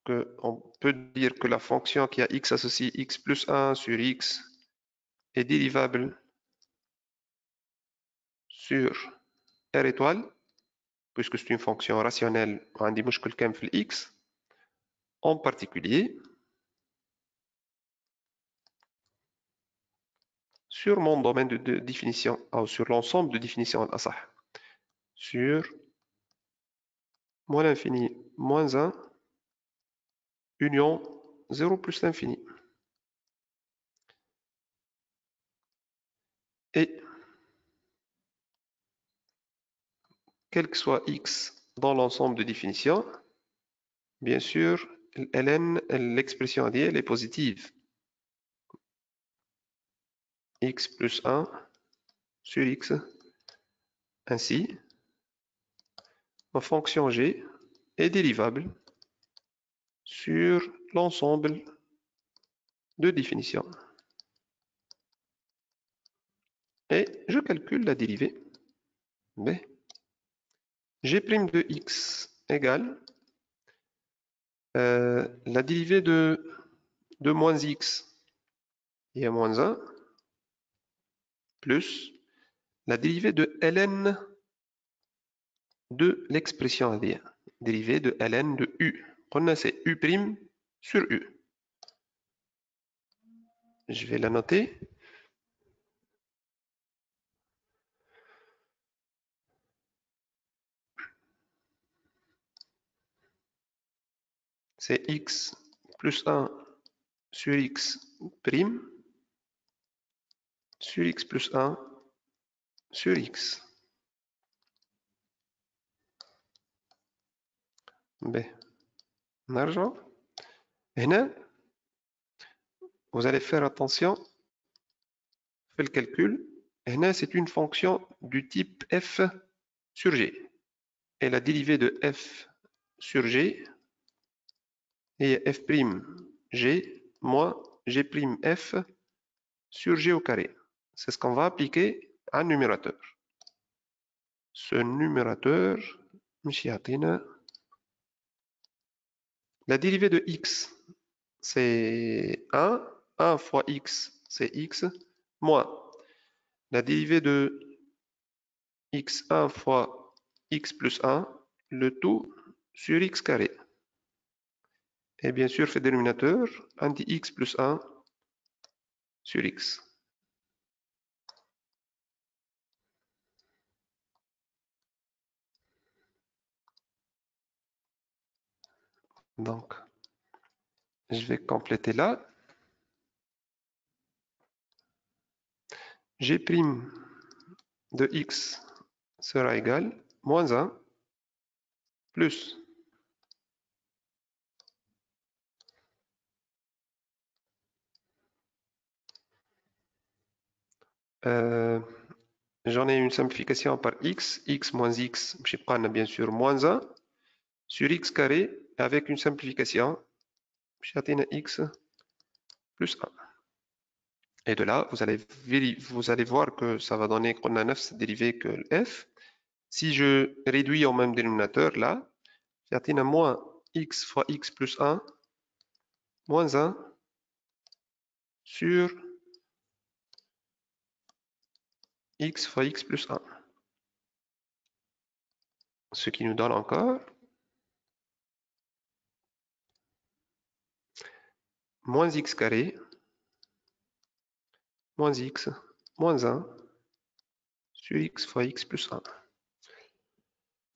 qu'on peut dire que la fonction qui a x associé x plus 1 sur x est dérivable sur r étoile, puisque c'est une fonction rationnelle, on dit مشكل في x. En particulier, sur mon domaine de définition, ou sur l'ensemble de définition à ça, sur moins l'infini moins 1 union 0 plus l'infini. Et quel que soit x dans l'ensemble de définition, bien sûr, ln, l'expression à dire, elle est positive. X plus 1 sur x. Ainsi, ma fonction g est dérivable sur l'ensemble de définition. Et je calcule la dérivée. B. G' de x égale la dérivée de moins x, il y a moins 1, plus la dérivée de ln de l'expression à dire, dérivée de ln de u. On c'est u' sur u. Je vais la noter. C'est x plus 1 sur x prime sur x plus 1 sur x. B. Argent. Et là, vous allez faire attention. Faites le calcul. Et là, c'est une fonction du type f sur g. Et la dérivée de f sur g est f' g moins g' f sur g au carré. C'est ce qu'on va appliquer à un numérateur. Ce numérateur, la dérivée de x, c'est 1. 1 fois x, c'est x, moins la dérivée de x1 fois x plus 1, le tout sur x carré. Et bien sûr, fait dénominateur, anti x plus 1 sur x. Donc, je vais compléter là. G' de x sera égal moins 1 plus j'en ai une simplification par x moins x, je prends bien sûr moins 1 sur x carré avec une simplification, je x plus 1. Et de là, vous allez voir que ça va donner qu'on a 9 dérivé que f. Si je réduis au même dénominateur, là, j'ai moins x fois x plus 1, moins 1 sur x fois x plus 1. Ce qui nous donne encore moins x carré, moins x, moins 1 sur x fois x plus 1.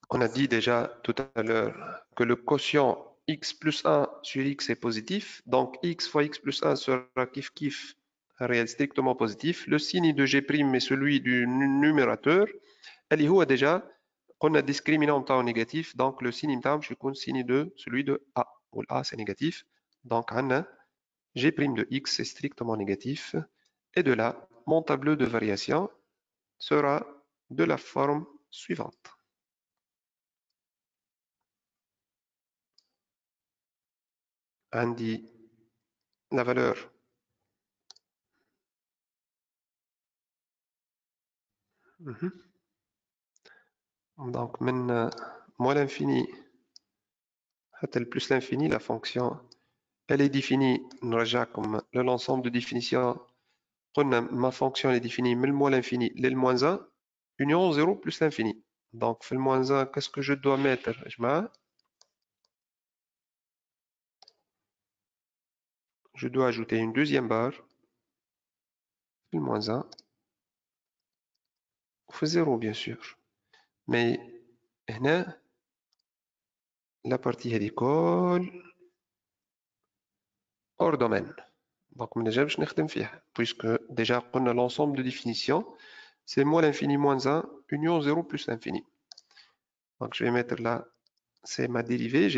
On a dit déjà tout à l'heure que le quotient x plus 1 sur x est positif, donc x fois x plus 1 sera kiff réel strictement positif. Le signe de g' est celui du numérateur. اللي هو déjà قلنا discriminant نتاعو négatif, donc le signe نتاعو باش يكون signe de celui de a, où a c'est négatif. Donc عندنا g' de x est strictement négatif, et de là mon tableau de variation sera de la forme suivante. عندي la valeur donc من moins l'infini حتى le plus l'infini, la fonction elle est définie نرجع comme l'ensemble de définition. Ma fonction est définie من moins l'infini le moins 1 union 0 plus l'infini. Donc في le moins 1 qu'est-ce que je dois mettre je dois ajouter une deuxième barre le moins 1 fait 0 bien sûr, mais هنا la partie هذه كل hors domaine. Donc, on باش نخدم فيها, puisque déjà on a l'ensemble de définition, c'est moins l'infini moins 1, union 0 plus l'infini. Donc, je vais mettre là, c'est ma dérivée, g',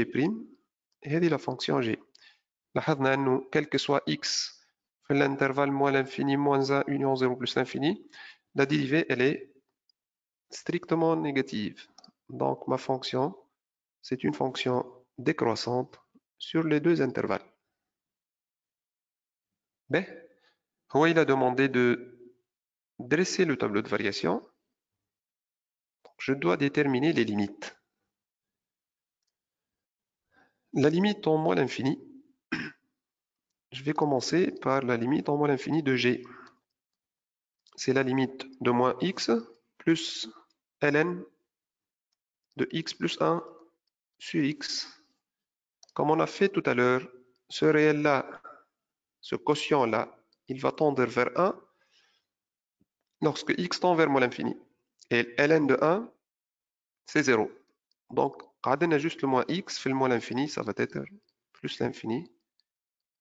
et c'est la fonction g. لاحظنا أنه quel que soit x, في l'intervalle moins l'infini moins 1, union 0 plus l'infini, la dérivée, elle est strictement négative. Donc, ma fonction, c'est une fonction décroissante sur les deux intervalles. B. Il a demandé de dresser le tableau de variation. Je dois déterminer les limites. La limite en moins l'infini, je vais commencer par la limite en moins l'infini de g. C'est la limite de moins x plus ln de x plus 1 sur x. Comme on a fait tout à l'heure, ce réel-là, ce quotient-là, il va tendre vers 1 lorsque x tend vers moins l'infini. Et ln de 1, c'est 0. Donc, on a juste le moins x fait le moins l'infini, ça va être plus l'infini.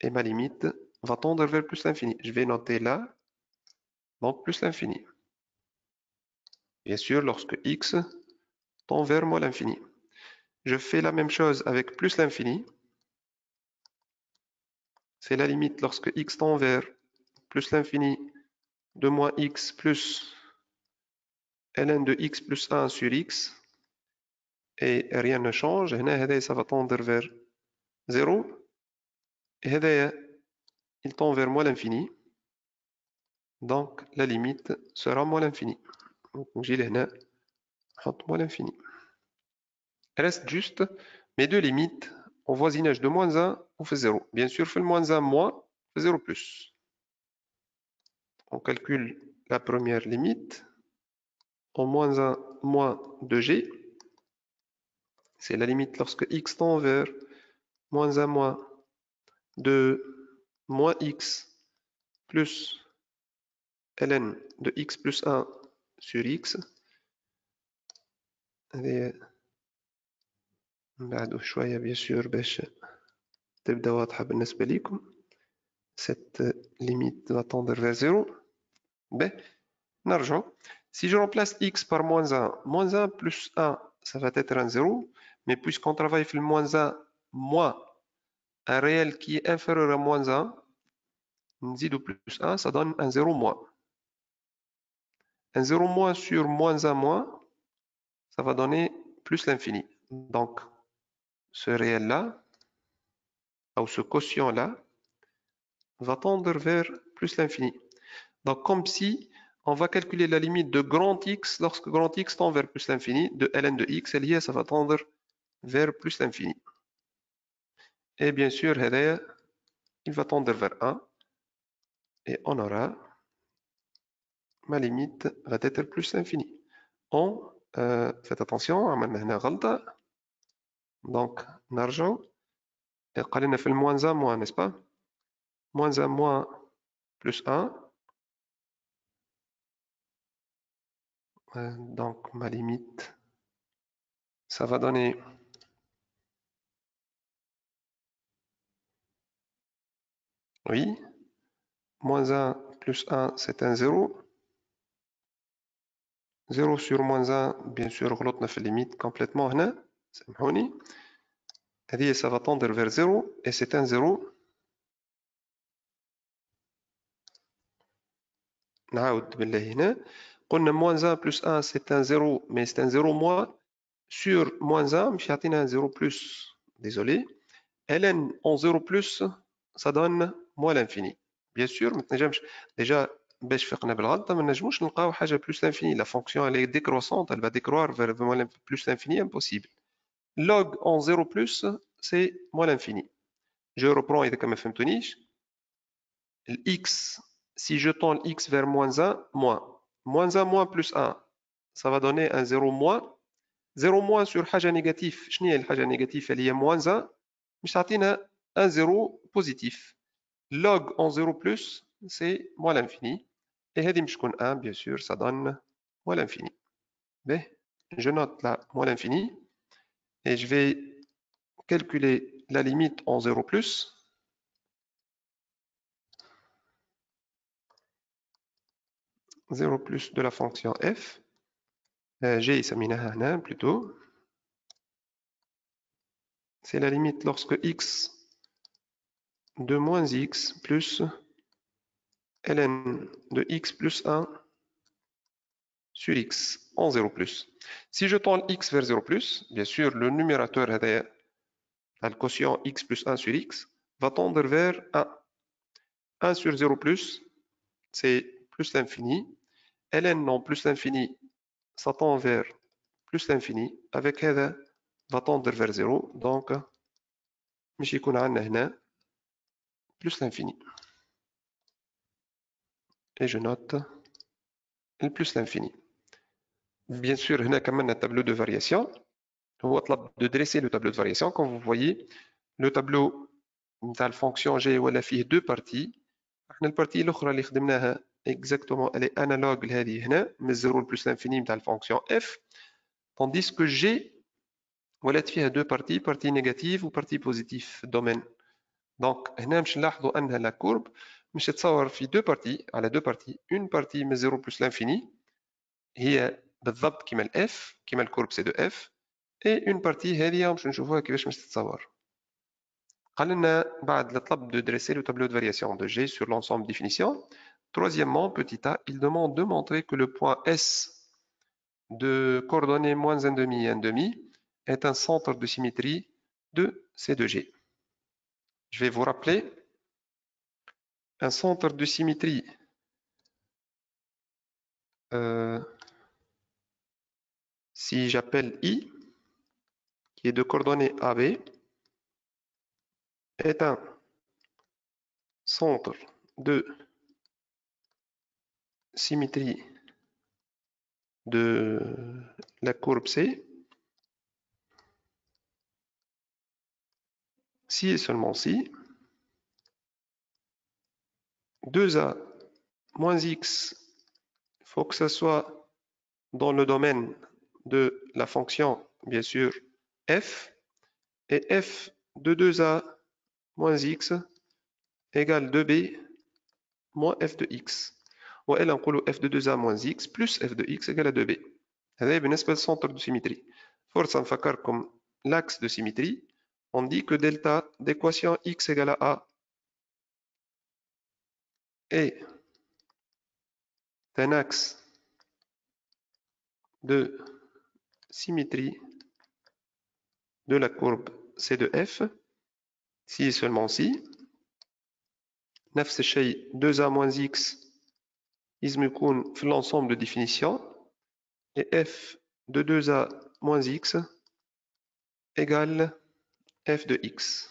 Et ma limite va tendre vers plus l'infini. Je vais noter là, donc plus l'infini. Bien sûr, lorsque x tend vers moins l'infini. Je fais la même chose avec plus l'infini. C'est la limite lorsque x tend vers plus l'infini de moins x plus ln de x plus 1 sur x. Et rien ne change. Et ça va tendre vers 0. Et il tend vers moins l'infini. Donc, la limite sera moins l'infini. Donc, j'ai là, moins l'infini. Il reste juste mes deux limites au voisinage de moins 1 ou fait 0. Bien sûr, fait le moins 1 moins, fait 0 plus. On calcule la première limite en moins 1 moins 2g. C'est la limite lorsque x tend vers moins 1 moins 2 moins x plus ln de x plus 1 sur x. بعد شوية bien sûr باش تبدا واضحة بالنسبة لكم. Cette limite va tendre vers 0. نرجع. Si je remplace x par moins 1 plus 1, ça va être un 0. Mais puisqu'on travaille sur le moins 1 moins un réel qui est inférieur à moins 1, نزيدو plus 1, ça donne un 0 moins. Un 0 moins sur moins 1 moins, ça va donner plus l'infini. Donc, ce réel-là, ou ce quotient-là, va tendre vers plus l'infini. Donc, comme si on va calculer la limite de grand X lorsque grand X tend vers plus l'infini, de ln de X, et lié, ça va tendre vers plus l'infini. Et bien sûr, il va tendre vers 1, et on aura, ma limite va être plus l'infini. Faites attention, عملنا هنا غلطة. Donc, نرجع. قالنا في moins 1 moins, n'est-ce pas? Moins 1 moins plus 1. Donc, ma limite, ça va donner oui, moins 1 plus 1, c'est un 0. 0 sur moins 1, bien sûr, غلطنا في limite complètement هنا. سامحوني. هذه ça va tendre vers 0 et c'est un 0. نعاود بالله هنا. قلنا moins 1 plus 1, c'est un 0, mais c'est un 0 moins. Sur moins 1, مش يعطينا un 0 plus. Désolé. ln en 0 plus, ça donne moins l'infini. Bien sûr, ما تنجمش déjà باش فقنا بالغلطه ما نجموش نلقاو حاجه plus l'infini. La fonction elle est décroissante, elle va décroître vers plus l'infini, impossible. Log en 0 plus, c'est moins l'infini. Je reprends إذا كما فهمتونيش. X, si je tends x vers moins 1, moins. Moins 1 moins plus 1, ça va donner un 0 moins. 0 moins sur حاجه négatif. شنو هي الحاجه négatif اللي هي moins 1 مش تعطينا un 0 positif. Log en 0 plus, c'est moins l'infini. Et هذه مش تكون 1, bien sûr, ça donne moins l'infini. Je note là moins l'infini. Et je vais calculer la limite en 0 plus. Zéro plus de la fonction f. G سميناها هنا plutôt. C'est la limite lorsque x de moins x plus ln de x plus 1 sur x en 0 plus. Si je tends x vers 0 plus, bien sûr, le numérateur, le quotient x plus 1 sur x, va tendre vers 1. 1 sur 0 plus, c'est plus l'infini. ln non plus l'infini, ça tend vers plus l'infini. Avec هذا, va tendre vers 0. Donc, مش يكون عندنا هنا plus l'infini. Et je note le plus l'infini. Bien sûr, هنا كمان un tableau de variation. هو طلب de dresser le tableau de variation. Comme vous voyez, le tableau نتاع الفونكسيون جي ولا فيه deux parties. احنا البارتي الاخرى اللي خدمناها exactement elle est analogue لهذه هنا من الزيرو لبلس l'infini نتاع الفونكسيون f. Tandis que G ولات فيها deux parties, partie négative و partie positive في الدومين. Donc هنا باش نلاحظوا انها لا كورب مش تتصور في deux parties على deux parties. Une partie من الزيرو بلس l'infini هي بالضبط كيما الاف كيما الكورب سي دو اف. et une partie هذه باش نشوفوها كيفاش باش تتصور. قال لنا بعد الطلب de dresser le tableau de variation de G sur l'ensemble définition. Troisièmement, petit a, il demande de montrer que le point S de coordonnées moins 1,5 et 1,5 est un centre de symétrie de C2G. Je vais vous rappeler un centre de symétrie si j'appelle I, qui est de coordonnées AB, est un centre de symétrie de la courbe C si et seulement si 2A moins X, il faut que ça soit dans le domaine de la fonction, bien sûr, f, et f de 2A moins X égale 2B moins f de X. والا نقولوا f de 2a moins x plus f de x égale à 2b. هذا بالنسبة للسنتر دو سيمتري. فرصة نفكركم l'axe de symétrie. On dit que delta d'équation x égale à a est un axe de symétrie de la courbe C de f, si et seulement si نفس الشيء 2a moins x لازم يكون في l'ensemble de définition et f de 2a moins x égale f de x.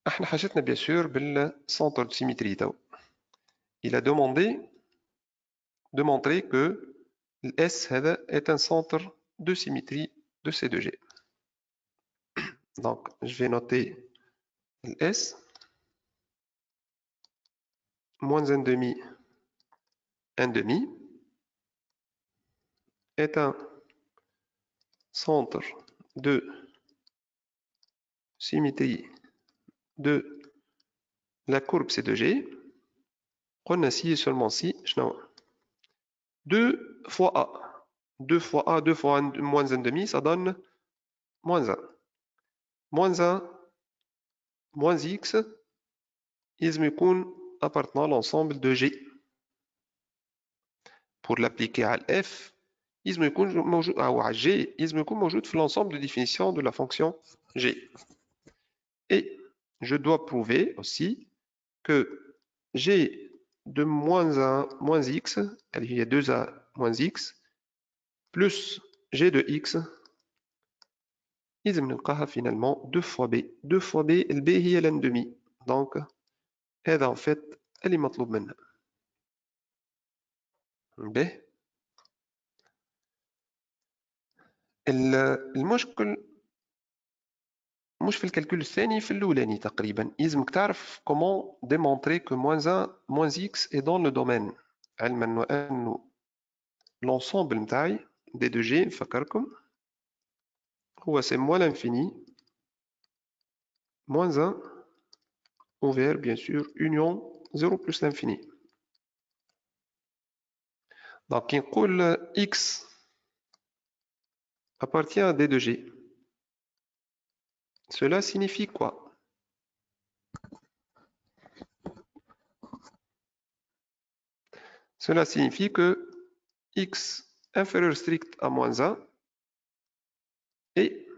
احنا حاجتنا bien sûr بالcentre de symétrie تاو. Il a demandé de montrer que S est un centre de symétrie de ces deux G. Donc, je vais noter S, moins 1 demi, 1 demi, est un centre de symétrie de la courbe C2G. On a si et seulement si, 2 fois A. 2 fois A, 2 fois 1, moins 1 demi, ça donne moins 1. Moins 1, moins X, ils me appartenant à l'ensemble de G. Pour l'appliquer à f, لازم يكون موجود أو على g لازم يكون موجود في l'ensemble de définition de la fonction g. Et je dois prouver aussi que g de moins 1 moins x, il y a 2a moins x, plus g de x, لازم نلقاها finalement 2 fois b. 2 fois b, le b هي l demi. Donc, هذا en fait اللي مطلوب منا. ب المشكل مش في الكالكول الثاني، في الاولاني تقريبا. لازمك تعرف comment démontrer que moins 1 moins x est dans le domaine. علما انه l'ensemble نتاعي des deux g نفكركم هو c'est moins l'infini moins 1 ouvert bien sûr union 0 plus l'infini. Donc كي نقول x appartient à des deux g, cela signifie quoi? Cela signifie que x inférieur strict à moins 1 et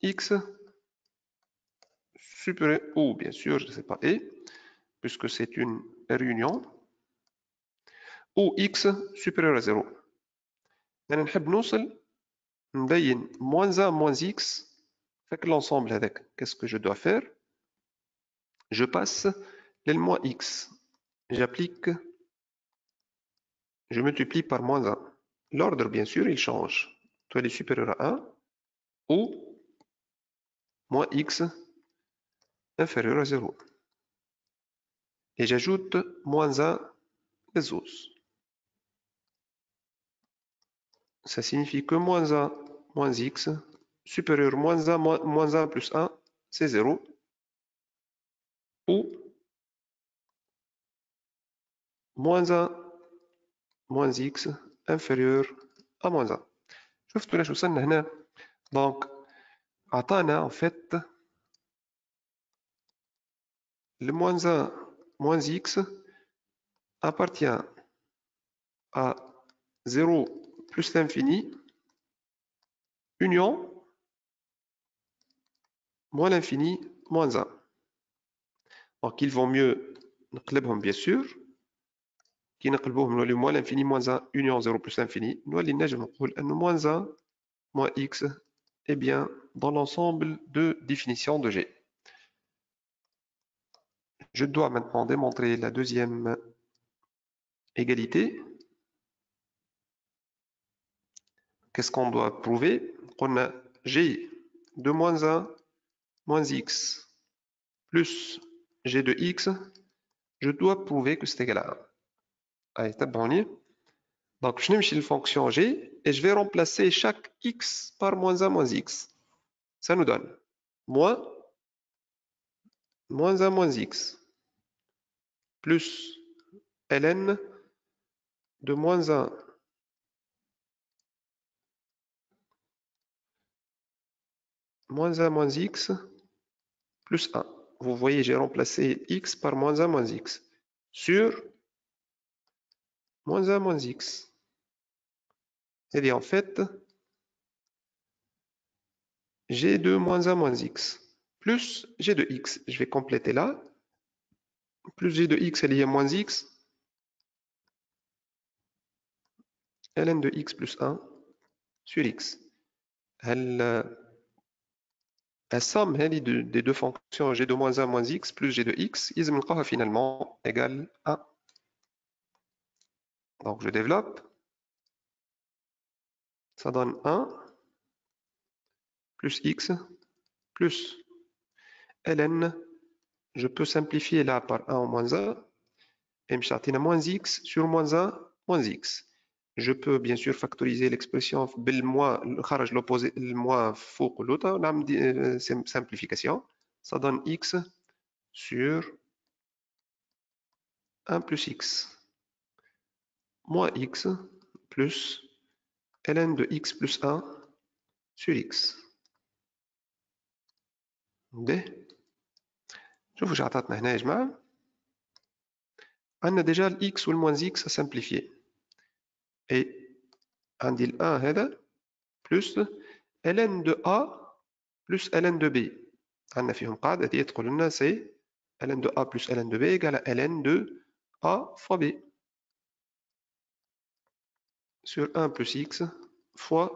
x supérieur, ou bien sûr, je ne sais pas, et, puisque c'est une réunion, ou x supérieur à 0. يعني نحب نوصل نبين moins 1 moins x avec l'ensemble هذاك. Qu'est-ce que je dois faire? Je passe le moins x. J'applique, je multiplie par moins 1. L'ordre, bien sûr, il change. Soit il est supérieur à 1 ou moins x inférieur à 0. Et j'ajoute moins 1 les os. Ça signifie que moins 1 moins x supérieur moins 1 moins 1 plus 1, c'est 0. Ou moins 1 moins x inférieur à moins 1. شفتوا لاش وصلنا هنا؟ دونك عطانا en fait le moins 1 moins x appartient à 0 plus l'infini union moins l'infini moins 1. Donc il vaut mieux نقلبهم bien sûr. كي نقلبوهم نوليو moins l'infini moins 1 union 0 plus l'infini نولي نجم نقول أنه moins 1 moins x est bien dans l'ensemble de définition de G. Je dois maintenant démontrer la deuxième égalité. Qu'est-ce qu'on doit prouver? On a G de moins 1 moins x plus G de x. Je dois prouver que c'est égal à 1. Allez, تبعوني. Donc, je n'imagine la fonction G et je vais remplacer chaque x par moins 1 moins x. Ça nous donne moins 1 moins x plus ln de moins 1 moins x plus 1. Vous voyez, j'ai remplacé x par moins 1 moins x sur moins 1 moins x. Et bien en fait, g2 moins 1 moins x plus g de x. Je vais compléter là. Plus g de x est lié à moins x. ln de x plus 1 sur x. La somme des deux fonctions g de moins 1 moins x plus g de x, ils me finalement égale 1. Donc je développe. Ça donne 1 plus x plus ln. Je peux simplifier là par 1 en moins 1. Et me chercher moins x sur moins 1 moins x. Je peux bien sûr factoriser l'expression بالموان خرج l'opposé le moins فوق l'autre. نعمل simplification. Ça donne x sur 1 plus x moins x plus ln de x plus 1 sur x. شوفوا شو عطاتنا هنا يا جماعة. عندنا déjà ال x ou le moins x à simplifier. Et عندي ال 1 هذا plus ln de a plus ln de b. عندنا فيهم قاعدة تقول لنا c'est ln de a plus ln de b égale à ln de a fois b sur 1 plus x fois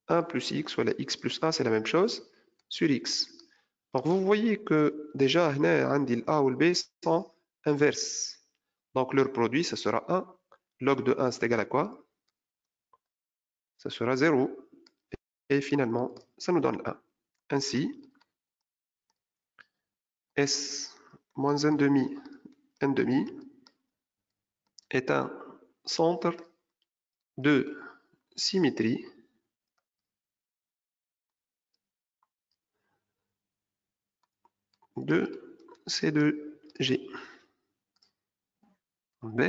1 plus x, voilà x plus 1 c'est la même chose, sur x. Donc vous voyez que déjà le a ou le b sont inverses. Donc leur produit ce sera 1. Log de 1 c'est égal à quoi? Ça sera 0. Et finalement ça nous donne 1. Ainsi S moins 1 demi est un centre de symétrie de C2G. B.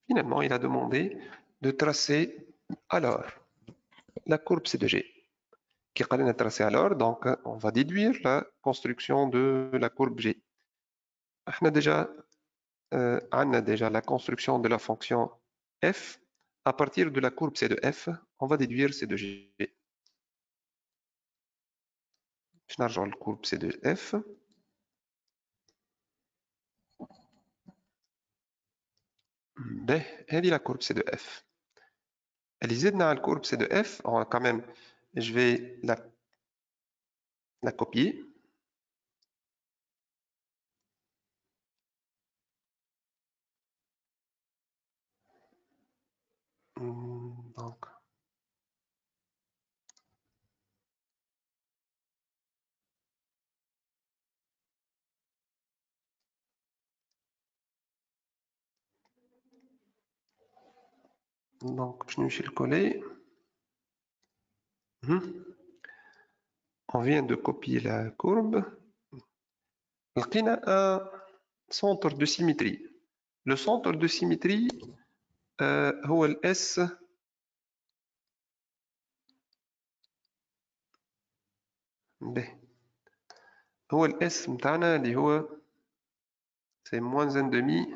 Finalement, il a demandé de tracer alors la courbe C2G. Qui est tracée alors, donc on va déduire la construction de la courbe G. On a déjà la construction de la fonction f. À partir de la courbe C de f, on va déduire C de G. Je n'argent la courbe C de f. B, elle est la courbe C de f. Elle est la courbe C de f. Quand même, je vais la copier. Donc, je vais le coller. On vient de copier la courbe. On a un centre de symétrie. Le centre de symétrie هو ال S هو ال S متاعنا اللي هو c'est moins 1 demi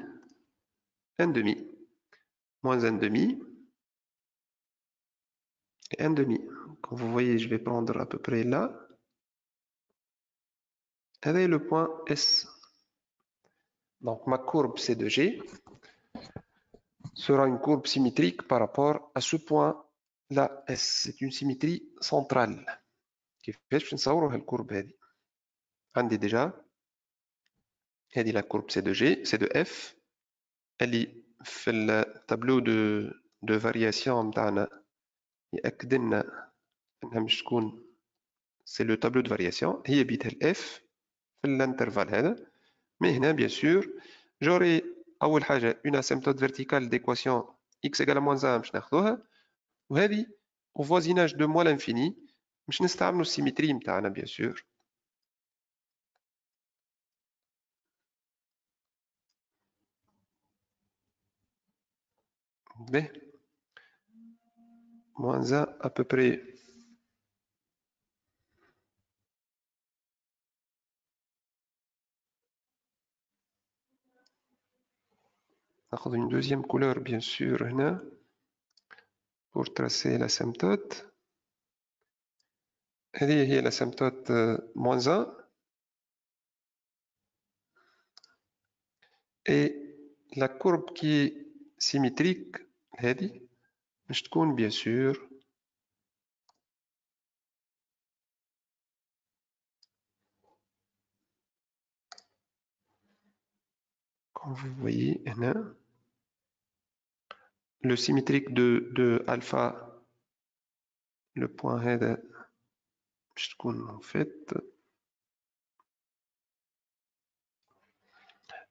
moins 1 demi et 1 demi. Comme vous voyez, je vais prendre à peu près là. Avec le point S. Donc ma courbe C de G sera une courbe symétrique par rapport à ce point là S. C'est une symétrie centrale. كيفاش نصوروا هالكورب هذه؟ عندي déjà هذه la courbe C de G, C de F. Elle est في التابلو de variation نتاعنا يأكد لنا انها مش تكون c'est le tableau de variation. هي بيتها ال F في l'intervalle هذا. Mais هنا bien sûr j'aurai أول حاجة une asymptote verticale d'équation x égale à moins 1 باش ناخذوها وهذه au voisinage de moins l'infini باش نستعملوا السيمتري نتاعنا bien sûr. B. Moins 1 à peu près. ناخذ une deuxième couleur bien sûr هنا pour tracer l'asymptote. هذه هي l'asymptote moins 1. Et la courbe qui est symétrique هذه باش تكون bien sûr comme vous voyez هنا le symétrique de alpha, le point هذا باش تكون en fait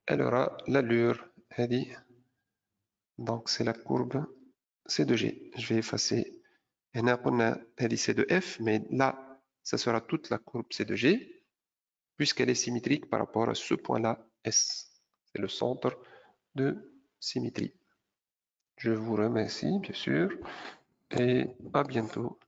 elle aura l'allure هذه. Donc c'est la courbe C2G. Je vais effacer. هنا قلنا هذه C2F, mais là ça sera toute la courbe C2G puisqu'elle est symétrique par rapport à ce point-là S. C'est le centre de symétrie. Je vous remercie bien sûr et à bientôt.